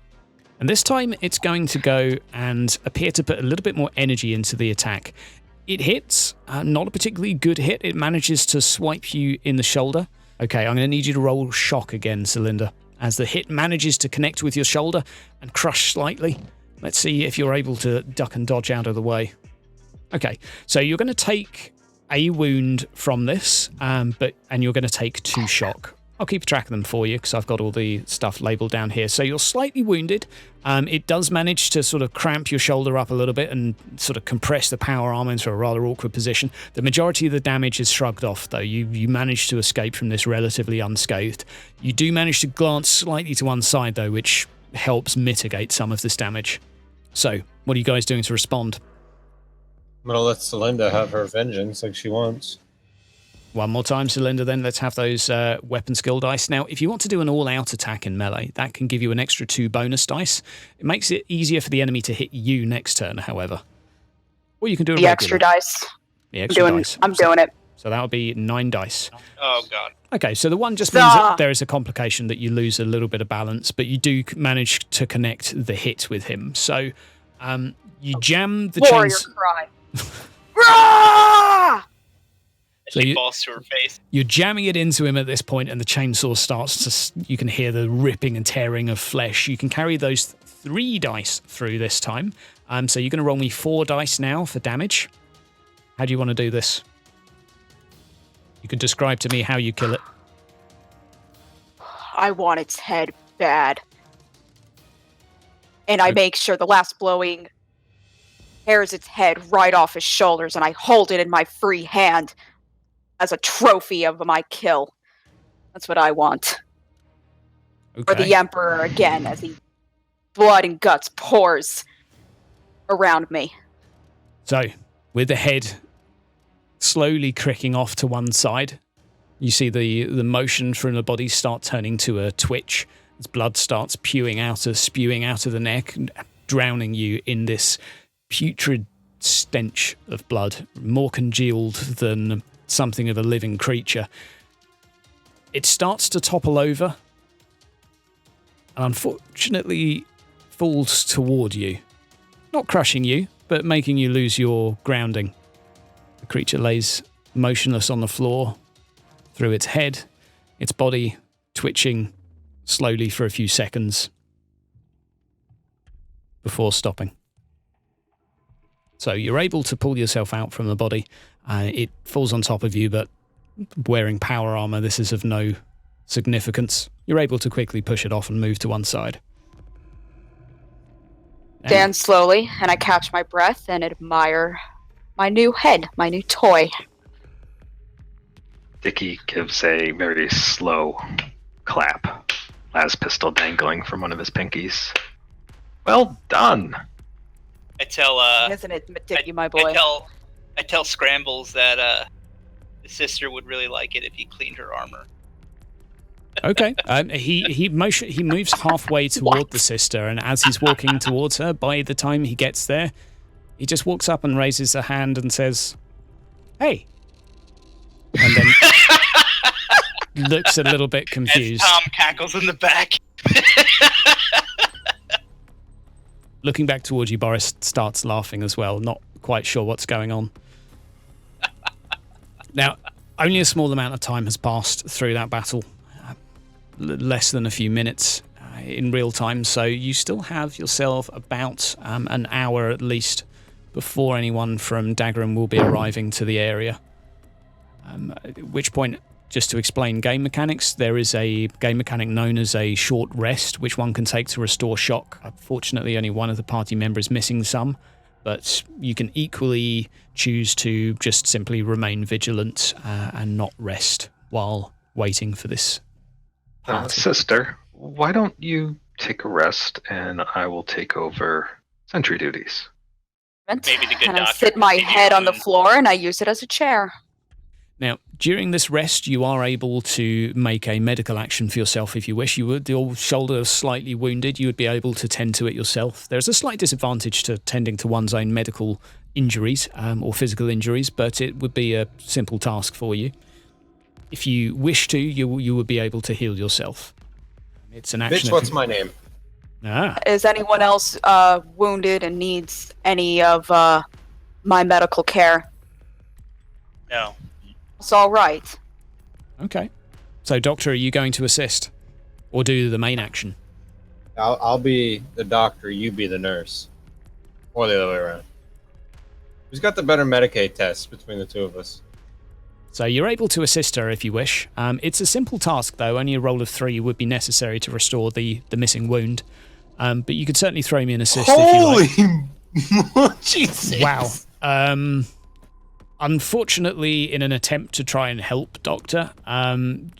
And this time it's going to go and appear to put a little bit more energy into the attack. It hits, not a particularly good hit. It manages to swipe you in the shoulder. Okay, I'm going to need you to roll shock again, Cylinder, as the hit manages to connect with your shoulder and crush slightly. Let's see if you're able to duck and dodge out of the way. Okay, so you're going to take a wound from this, and you're going to take 2 shock. I'll keep track of them for you because I've got all the stuff labelled down here. So you're slightly wounded. It does manage to sort of cramp your shoulder up a little bit and sort of compress the power arm into a rather awkward position. The majority of the damage is shrugged off, though. You manage to escape from this relatively unscathed. You do manage to glance slightly to one side, though, which helps mitigate some of this damage. So, what are you guys doing to respond? I'm going to let Celinda have her vengeance like she wants. One more time, Cylinder, then. Let's have those weapon skill dice. Now, if you want to do an all-out attack in melee, that can give you an extra 2 bonus dice. It makes it easier for the enemy to hit you next turn, however. Or you can do a the extra dice. The extra dice. I'm doing it. So that would be 9 dice. Oh, God. Okay, so the one just means that there is a complication that you lose a little bit of balance, but you do manage to connect the hit with him. So you jam the Warrior chains... cry. Rah! So She falls to her face. You're jamming it into him at this point, and the chainsaw starts to... You can hear the ripping and tearing of flesh. You can carry those 3 dice through this time. So you're going to roll me 4 dice now for damage. How do you want to do this? You can describe to me how you kill it. I want its head bad. And I make sure the last blowing tears its head right off his shoulders, and I hold it in my free hand as a trophy of my kill. That's what I want. Okay. For the Emperor again, as he blood and guts pours around me. So, with the head slowly cricking off to one side, you see the motion from the body start turning to a twitch as blood starts spewing out of the neck, drowning you in this putrid stench of blood, more congealed than something of a living creature. It starts to topple over and unfortunately falls toward you. Not crushing you, but making you lose your grounding. The creature lays motionless on the floor, through its head, its body twitching slowly for a few seconds before stopping. So you're able to pull yourself out from the body. It falls on top of you, but wearing power armor, this is of no significance. You're able to quickly push it off and move to one side. Stand slowly, and I catch my breath and admire my new head, my new toy. Dickie gives a very slow clap, las pistol dangling from one of his pinkies. Well done. I tell Isn't it, Dickie, my boy? I tell Scrambles that his sister would really like it if he cleaned her armor. Okay. He moves halfway toward the sister, and as he's walking towards her, by the time he gets there, he just walks up and raises a hand and says, "Hey." And then looks a little bit confused. As Tom cackles in the back. Looking back towards you, Boris starts laughing as well, not quite sure what's going on. Now, only a small amount of time has passed through that battle, less than a few minutes in real time, so you still have yourself about an hour at least before anyone from Daggeron will be arriving to the area. At which point, just to explain game mechanics, there is a game mechanic known as a short rest, which one can take to restore shock. Fortunately, only one of the party members is missing some, but you can equally choose to just simply remain vigilant and not rest while waiting for this party. Sister, why don't you take a rest and I will take over sentry duties? Maybe the good and I doctor sit my can head on the use- floor and I use it as a chair. Now, during this rest, you are able to make a medical action for yourself if you wish. Your shoulder is slightly wounded. You would be able to tend to it yourself. There's a slight disadvantage to tending to one's own medical injuries or physical injuries, but it would be a simple task for you. If you wish to, you would be able to heal yourself. It's an action. Bitch, what's my name? Is anyone else wounded and needs any of my medical care? No. It's all right. Okay. So, Doctor, are you going to assist? Or do the main action? I'll be the doctor, you be the nurse. Or the other way around. Who's got the better Medicaid test between the two of us? So you're able to assist her if you wish. It's a simple task, though. Only a roll of 3 would be necessary to restore the missing wound. But you could certainly throw me an assist if you like. Jesus. Wow. Unfortunately, in an attempt to try and help Doctor,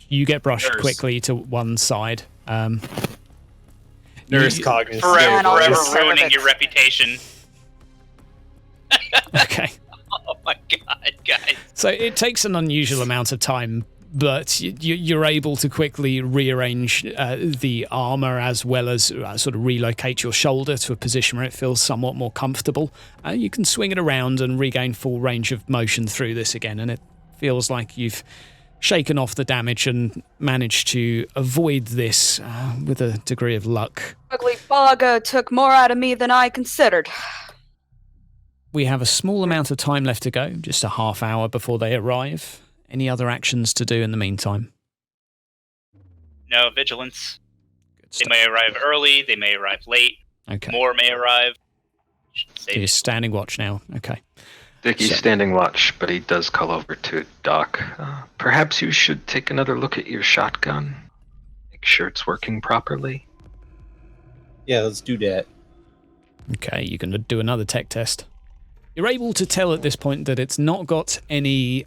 you get brushed quickly to one side. Nurse cognitive. Forever just ruining serve it. your reputation. Okay. Oh my god, guys. So it takes an unusual amount of time, but you're able to quickly rearrange the armor as well as sort of relocate your shoulder to a position where it feels somewhat more comfortable. You can swing it around and regain full range of motion through this again, and it feels like you've shaken off the damage and managed to avoid this with a degree of luck. Ugly Baga took more out of me than I considered. We have a small amount of time left to go, just a half hour before they arrive. Any other actions to do in the meantime? No, vigilance. Good They stuff. may arrive early, they may arrive late, Okay. more may arrive. So Save you're it. standing watch now. Okay. Dickie's So- standing watch, but he does call over to Doc. Perhaps you should take another look at your shotgun. Make sure it's working properly. Yeah, let's do that. Okay, you can do another tech test. You're able to tell at this point that it's not got any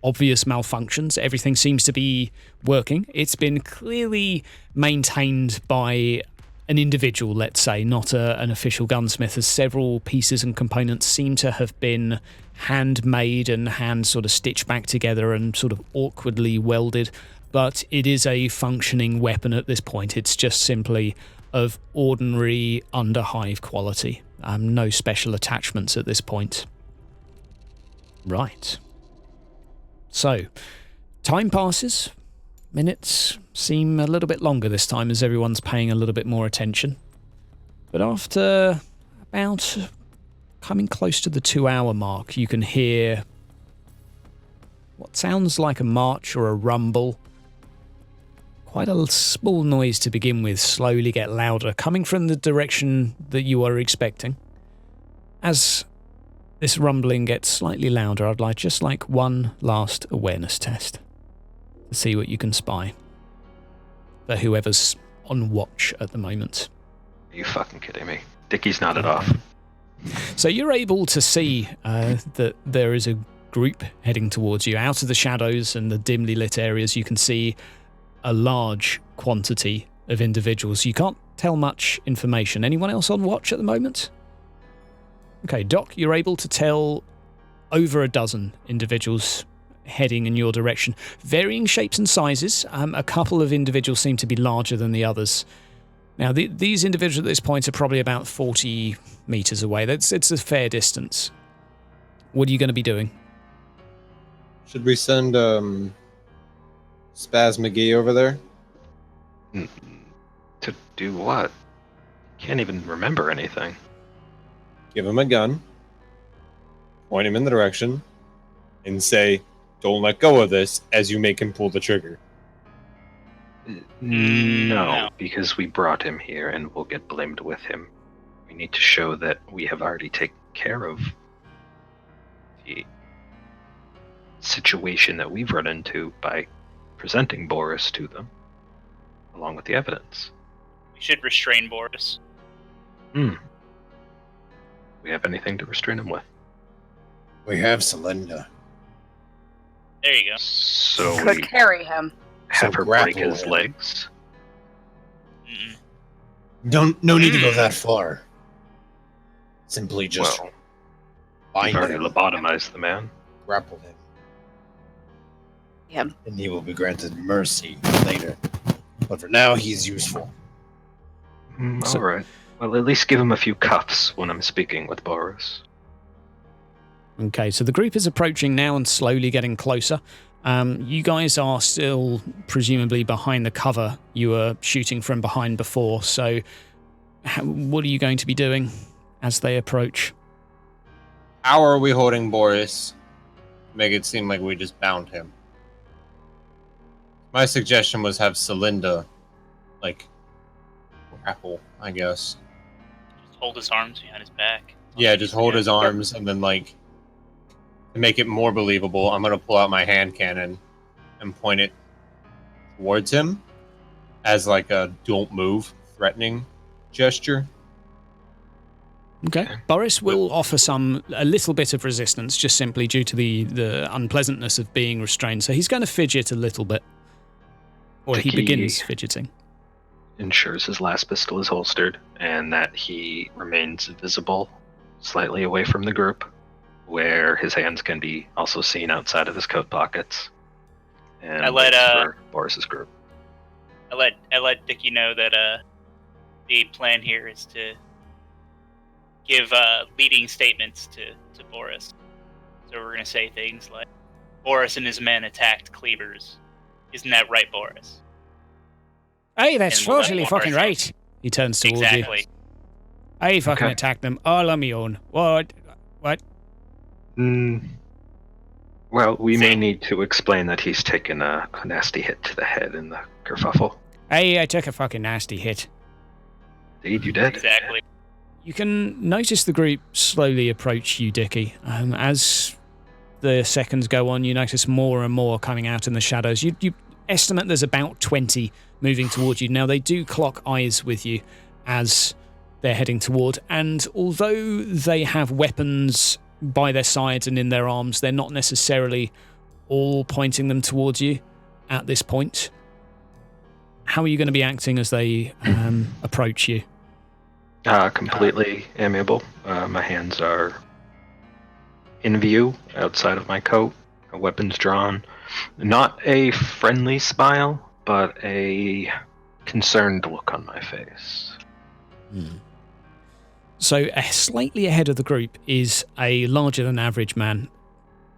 obvious malfunctions. Everything seems to be working. It's been clearly maintained by an individual, let's say, not an official gunsmith, as several pieces and components seem to have been handmade and hand sort of stitched back together and sort of awkwardly welded. But it is a functioning weapon at this point. It's just simply of ordinary Underhive quality. No special attachments at this point. Right. So, time passes. Minutes seem a little bit longer this time as everyone's paying a little bit more attention. But after about coming close to the 2-hour mark, you can hear what sounds like a march or a rumble. Quite a small noise to begin with, slowly get louder, coming from the direction that you are expecting. As this rumbling gets slightly louder, I'd like one last awareness test to see what you can spy for whoever's on watch at the moment. Are you fucking kidding me? Dickie's nodded off. So you're able to see that there is a group heading towards you. Out of the shadows and the dimly lit areas, you can see a large quantity of individuals. You can't tell much information. Anyone else on watch at the moment? Okay, Doc, you're able to tell over a dozen individuals heading in your direction. Varying shapes and sizes. A couple of individuals seem to be larger than the others. Now, these individuals at this point are probably about 40 meters away. It's a fair distance. What are you going to be doing? Should we send Spaz McGee over there? To do what? Can't even remember anything. Give him a gun, point him in the direction, and say, "Don't let go of this," as you make him pull the trigger. No, because we brought him here and we'll get blamed with him. We need to show that we have already taken care of the situation that we've run into by presenting Boris to them, along with the evidence. We should restrain Boris. We have anything to restrain him with? We have Celinda. There you go. So Could we carry him. have So her break grapple his him. legs? Mm-mm. No need to go that far. Simply just Well, bind we've already him, lobotomized the man. grapple Him. and he will be granted mercy later. But for now, he's useful. So- All right. Well, at least give him a few cuffs when I'm speaking with Boris. Okay, so the group is approaching now and slowly getting closer. You guys are still presumably behind the cover you were shooting from behind before, so what are you going to be doing as they approach? How are we holding Boris? Make it seem like we just bound him. My suggestion was have Celinda, grapple, I guess. Just hold his arms behind his back. Yeah, just hold his arms and then, to make it more believable, I'm going to pull out my hand cannon and point it towards him as, a don't move, threatening gesture. Okay. Boris will offer a little bit of resistance, just simply due to the unpleasantness of being restrained. So he's going to fidget a little bit. Or he Dickie begins fidgeting. ensures his last pistol is holstered and that he remains visible slightly away from the group, where his hands can be also seen outside of his coat pockets. And I let, waits for Boris's group. I let Dickie know that the plan here is to give leading statements to Boris. So we're gonna say things like, "Boris and his men attacked Cleavers. Isn't that right, Boris?" Hey, that's And we'll let totally Boris fucking know. right. He turns towards you. Exactly. I fucking Okay. attacked them all on my own. What? Well, we may Same. need to explain that he's taken a nasty hit to the head in the kerfuffle. I took a fucking nasty hit. Indeed, you did. Exactly. You can notice the group slowly approach you, Dickie. As the seconds go on, you notice more and more coming out in the shadows. You estimate there's about 20 moving towards you. Now, they do clock eyes with you, as they're heading toward. And although they have weapons by their sides and in their arms, they're not necessarily all pointing them towards you at this point. How are you going to be acting as they approach you? Completely amiable. My hands are in view outside of my coat, weapons drawn. Not a friendly smile, but a concerned look on my face. So slightly ahead of the group is a larger than average man.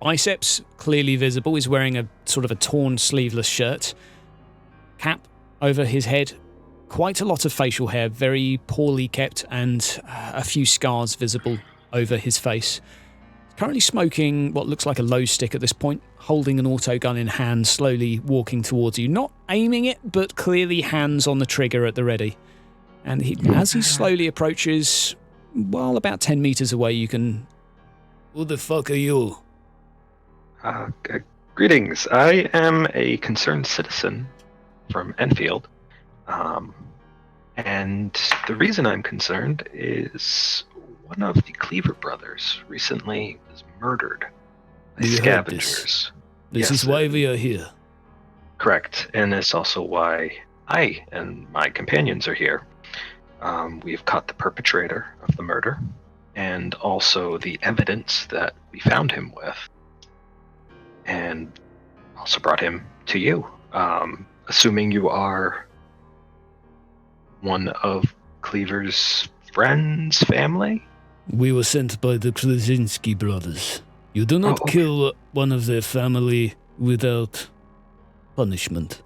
Biceps clearly visible. He's wearing a sort of a torn sleeveless shirt. Cap over his head. Quite a lot of facial hair, very poorly kept, and a few scars visible over his face. Currently smoking what looks like a low stick at this point, holding an auto gun in hand, slowly walking towards you. Not aiming it, but clearly hands on the trigger at the ready. And as he slowly approaches, well, about 10 meters away, you can... Who the fuck are you? Greetings. I am a concerned citizen from Enfield. And the reason I'm concerned is one of the Cleever brothers recently was murdered by scavengers. This is why we are here. Correct. And it's also why I and my companions are here. We've caught the perpetrator of the murder and also the evidence that we found him with. And also brought him to you. Assuming you are one of Cleaver's friends, family? We were sent by the Krasinski brothers. You do not kill one of their family without punishment.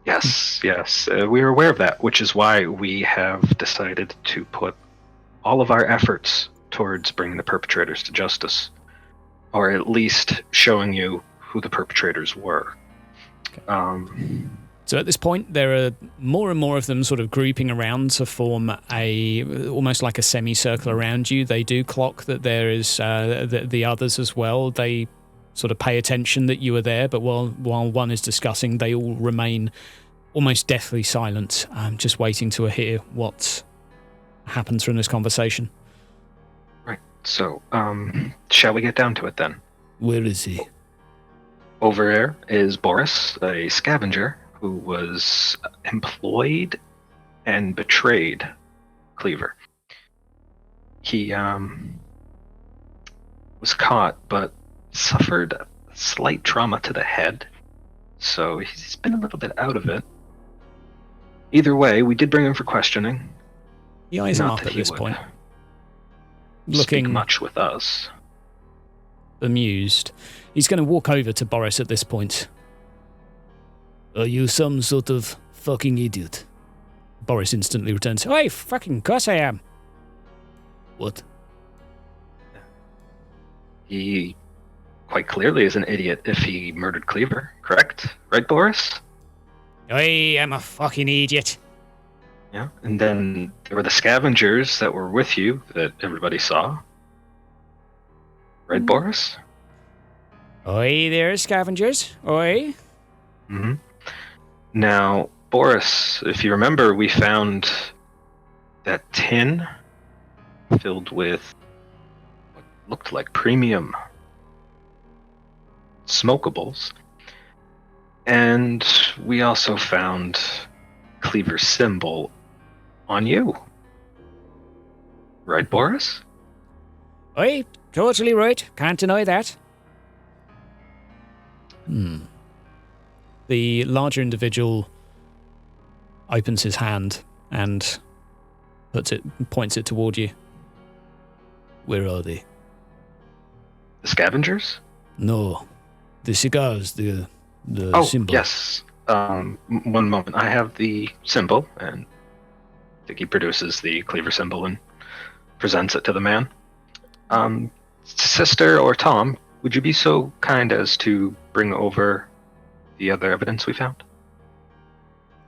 Yes, we are aware of that, which is why we have decided to put all of our efforts towards bringing the perpetrators to justice, or at least showing you who the perpetrators were. So at this point, there are more and more of them sort of grouping around to form almost like a semicircle around you. They do clock that there is the others as well. They sort of pay attention that you are there, but while one is discussing, they all remain almost deathly silent, just waiting to hear what happens from this conversation. Right. So, shall we get down to it then? Where is he? Over there is Boris, a scavenger who was employed and betrayed Cleever. He was caught, but suffered a slight trauma to the head, so he's been a little bit out of it. Either way, we did bring him for questioning. He eyes him up at this point, looking much with us. Amused. He's going to walk over to Boris at this point. Are you some sort of fucking idiot? Boris instantly returns. Hey, fucking course I am. What? He quite clearly is an idiot if he murdered Cleever, correct? Right, Boris? I am a fucking idiot. Yeah, and then there were the scavengers that were with you that everybody saw. Right, Boris? Oi, there, scavengers. Oi. Mm-hmm. Now, Boris, if you remember, we found that tin filled with what looked like premium smokables. And we also found Cleever's symbol on you. Right, Boris? Oi, totally right. Can't deny that. The larger individual opens his hand and points it toward you. Where are they? The scavengers? No. The cigars, the symbol. Yes. One moment. I have the symbol, and Dickie produces the Cleever symbol and presents it to the man. Sister or Tom, would you be so kind as to bring over the other evidence we found?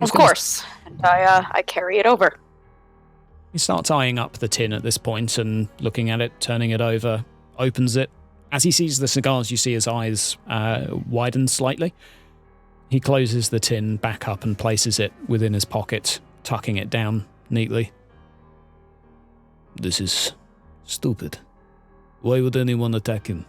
Of course. And I carry it over. He starts eyeing up the tin at this point and looking at it, turning it over, opens it. As he sees the cigars, you see his eyes widen slightly. He closes the tin back up and places it within his pocket, tucking it down neatly. This is stupid. Why would anyone attack him?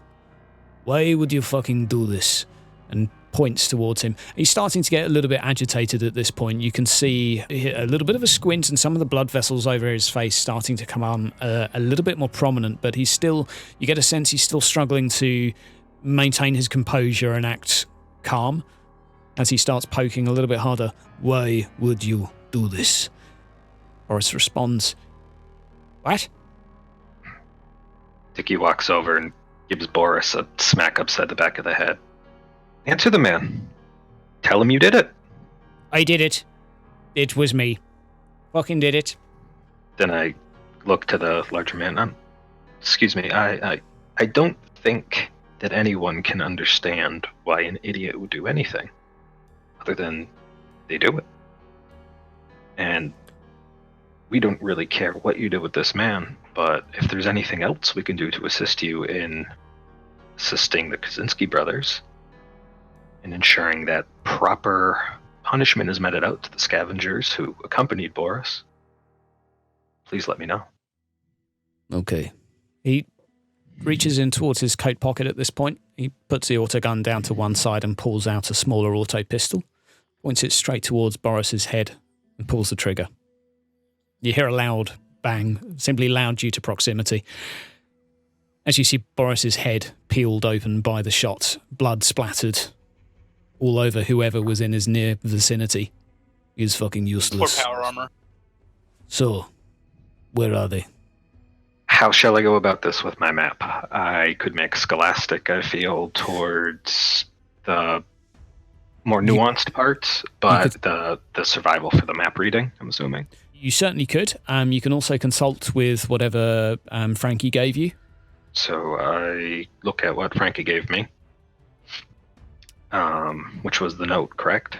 Why would you fucking do this? And points towards him. He's starting to get a little bit agitated at this point. You can see a little bit of a squint and some of the blood vessels over his face starting to come on a little bit more prominent, but he's still, you get a sense he's still struggling to maintain his composure and act calm as he starts poking a little bit harder. Why would you do this? Boris responds, what? Dickie walks over and gives Boris a smack upside the back of the head. Answer the man. Tell him you did it. I did it. It was me. Fucking did it. Then I look to the larger man. Excuse me, I don't think that anyone can understand why an idiot would do anything other than they do it. And we don't really care what you did with this man, but if there's anything else we can do to assist you in assisting the Kaczynski brothers and ensuring that proper punishment is meted out to the scavengers who accompanied Boris, please let me know. Okay. He reaches in towards his coat pocket at this point. He puts the auto gun down to one side and pulls out a smaller auto pistol, points it straight towards Boris's head, and pulls the trigger. You hear a loud bang, simply loud due to proximity, as you see Boris's head peeled open by the shot, blood splattered all over whoever was in his near vicinity. He is fucking useless. Poor power armor. So, where are they? How shall I go about this with my map? I could make Scholastic, I feel, towards the more nuanced parts, but the survival for the map reading, I'm assuming. You certainly could. You can also consult with whatever Frankie gave you. So I look at what Frankie gave me, which was the note, correct?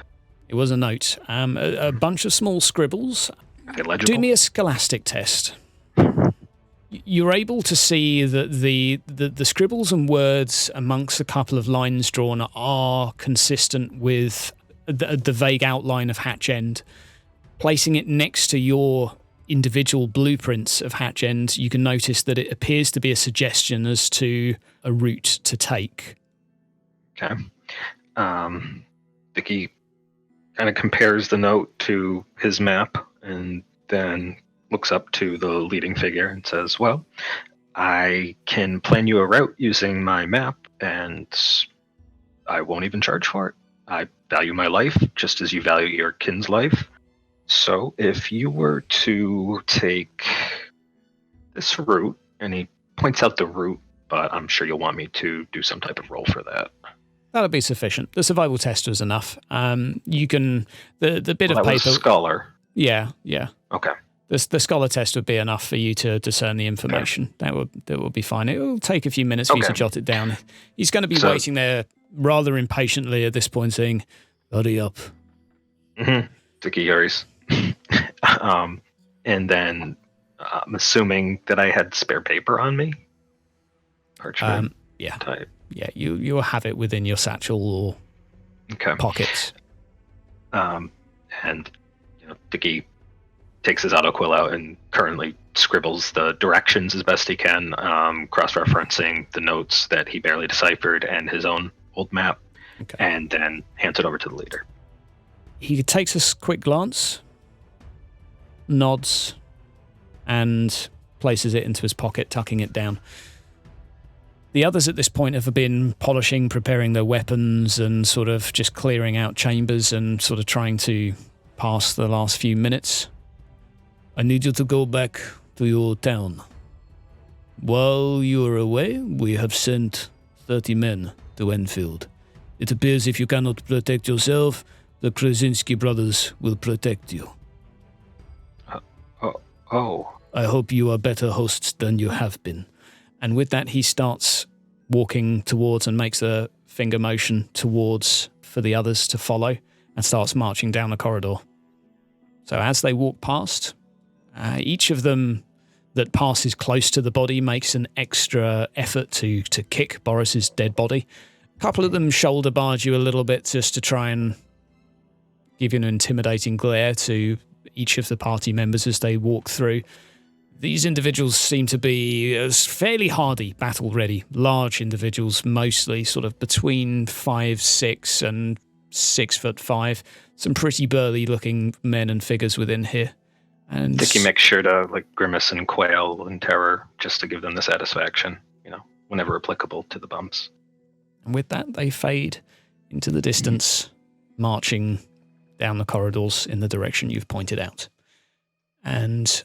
It was a note. A bunch of small scribbles. Illegible? Do me a Scholastic test. You're able to see that the scribbles and words amongst a couple of lines drawn are consistent with the vague outline of Hatch End. Placing it next to your individual blueprints of Hatch End, you can notice that it appears to be a suggestion as to a route to take. Okay. Dickie kind of compares the note to his map and then looks up to the leading figure and says, well, I can plan you a route using my map and I won't even charge for it. I value my life just as you value your kin's life. So if you were to take this route, and he points out the route, but I'm sure you'll want me to do some type of roll for that. That'll be sufficient. The survival test was enough. You can the bit of that paper. Was scholar. Yeah. Okay. The scholar test would be enough for you to discern the information. Okay. That would be fine. It will take a few minutes for you to jot it down. He's going to be waiting there rather impatiently at this point, saying, "Hurry up." Dickie hurries. And then I'm assuming that I had spare paper on me. Parchment. Yeah. Type. Yeah. You'll have it within your satchel or pockets. And Dickie takes his autoquill out and currently scribbles the directions as best he can, cross-referencing the notes that he barely deciphered and his own old map, and then hands it over to the leader. He takes a quick glance, nods, and places it into his pocket, tucking it down. The others at this point have been polishing, preparing their weapons, and sort of just clearing out chambers and sort of trying to pass the last few minutes. I need you to go back to your town. While you are away, we have sent 30 men to Enfield. It appears if you cannot protect yourself, the Krasinski brothers will protect you. I hope you are better hosts than you have been. And with that, he starts walking towards and makes a finger motion towards for the others to follow and starts marching down the corridor. So as they walk past, each of them that passes close to the body makes an extra effort to kick Boris's dead body. A couple of them shoulder barge you a little bit just to try and give you an intimidating glare to each of the party members as they walk through. These individuals seem to be fairly hardy, battle-ready, large individuals mostly, sort of between 5'6" and 6'5". Some pretty burly-looking men and figures within here. And Dickie makes sure to grimace and quail in terror just to give them the satisfaction, whenever applicable to the bumps. And with that, they fade into the distance, marching down the corridors in the direction you've pointed out. And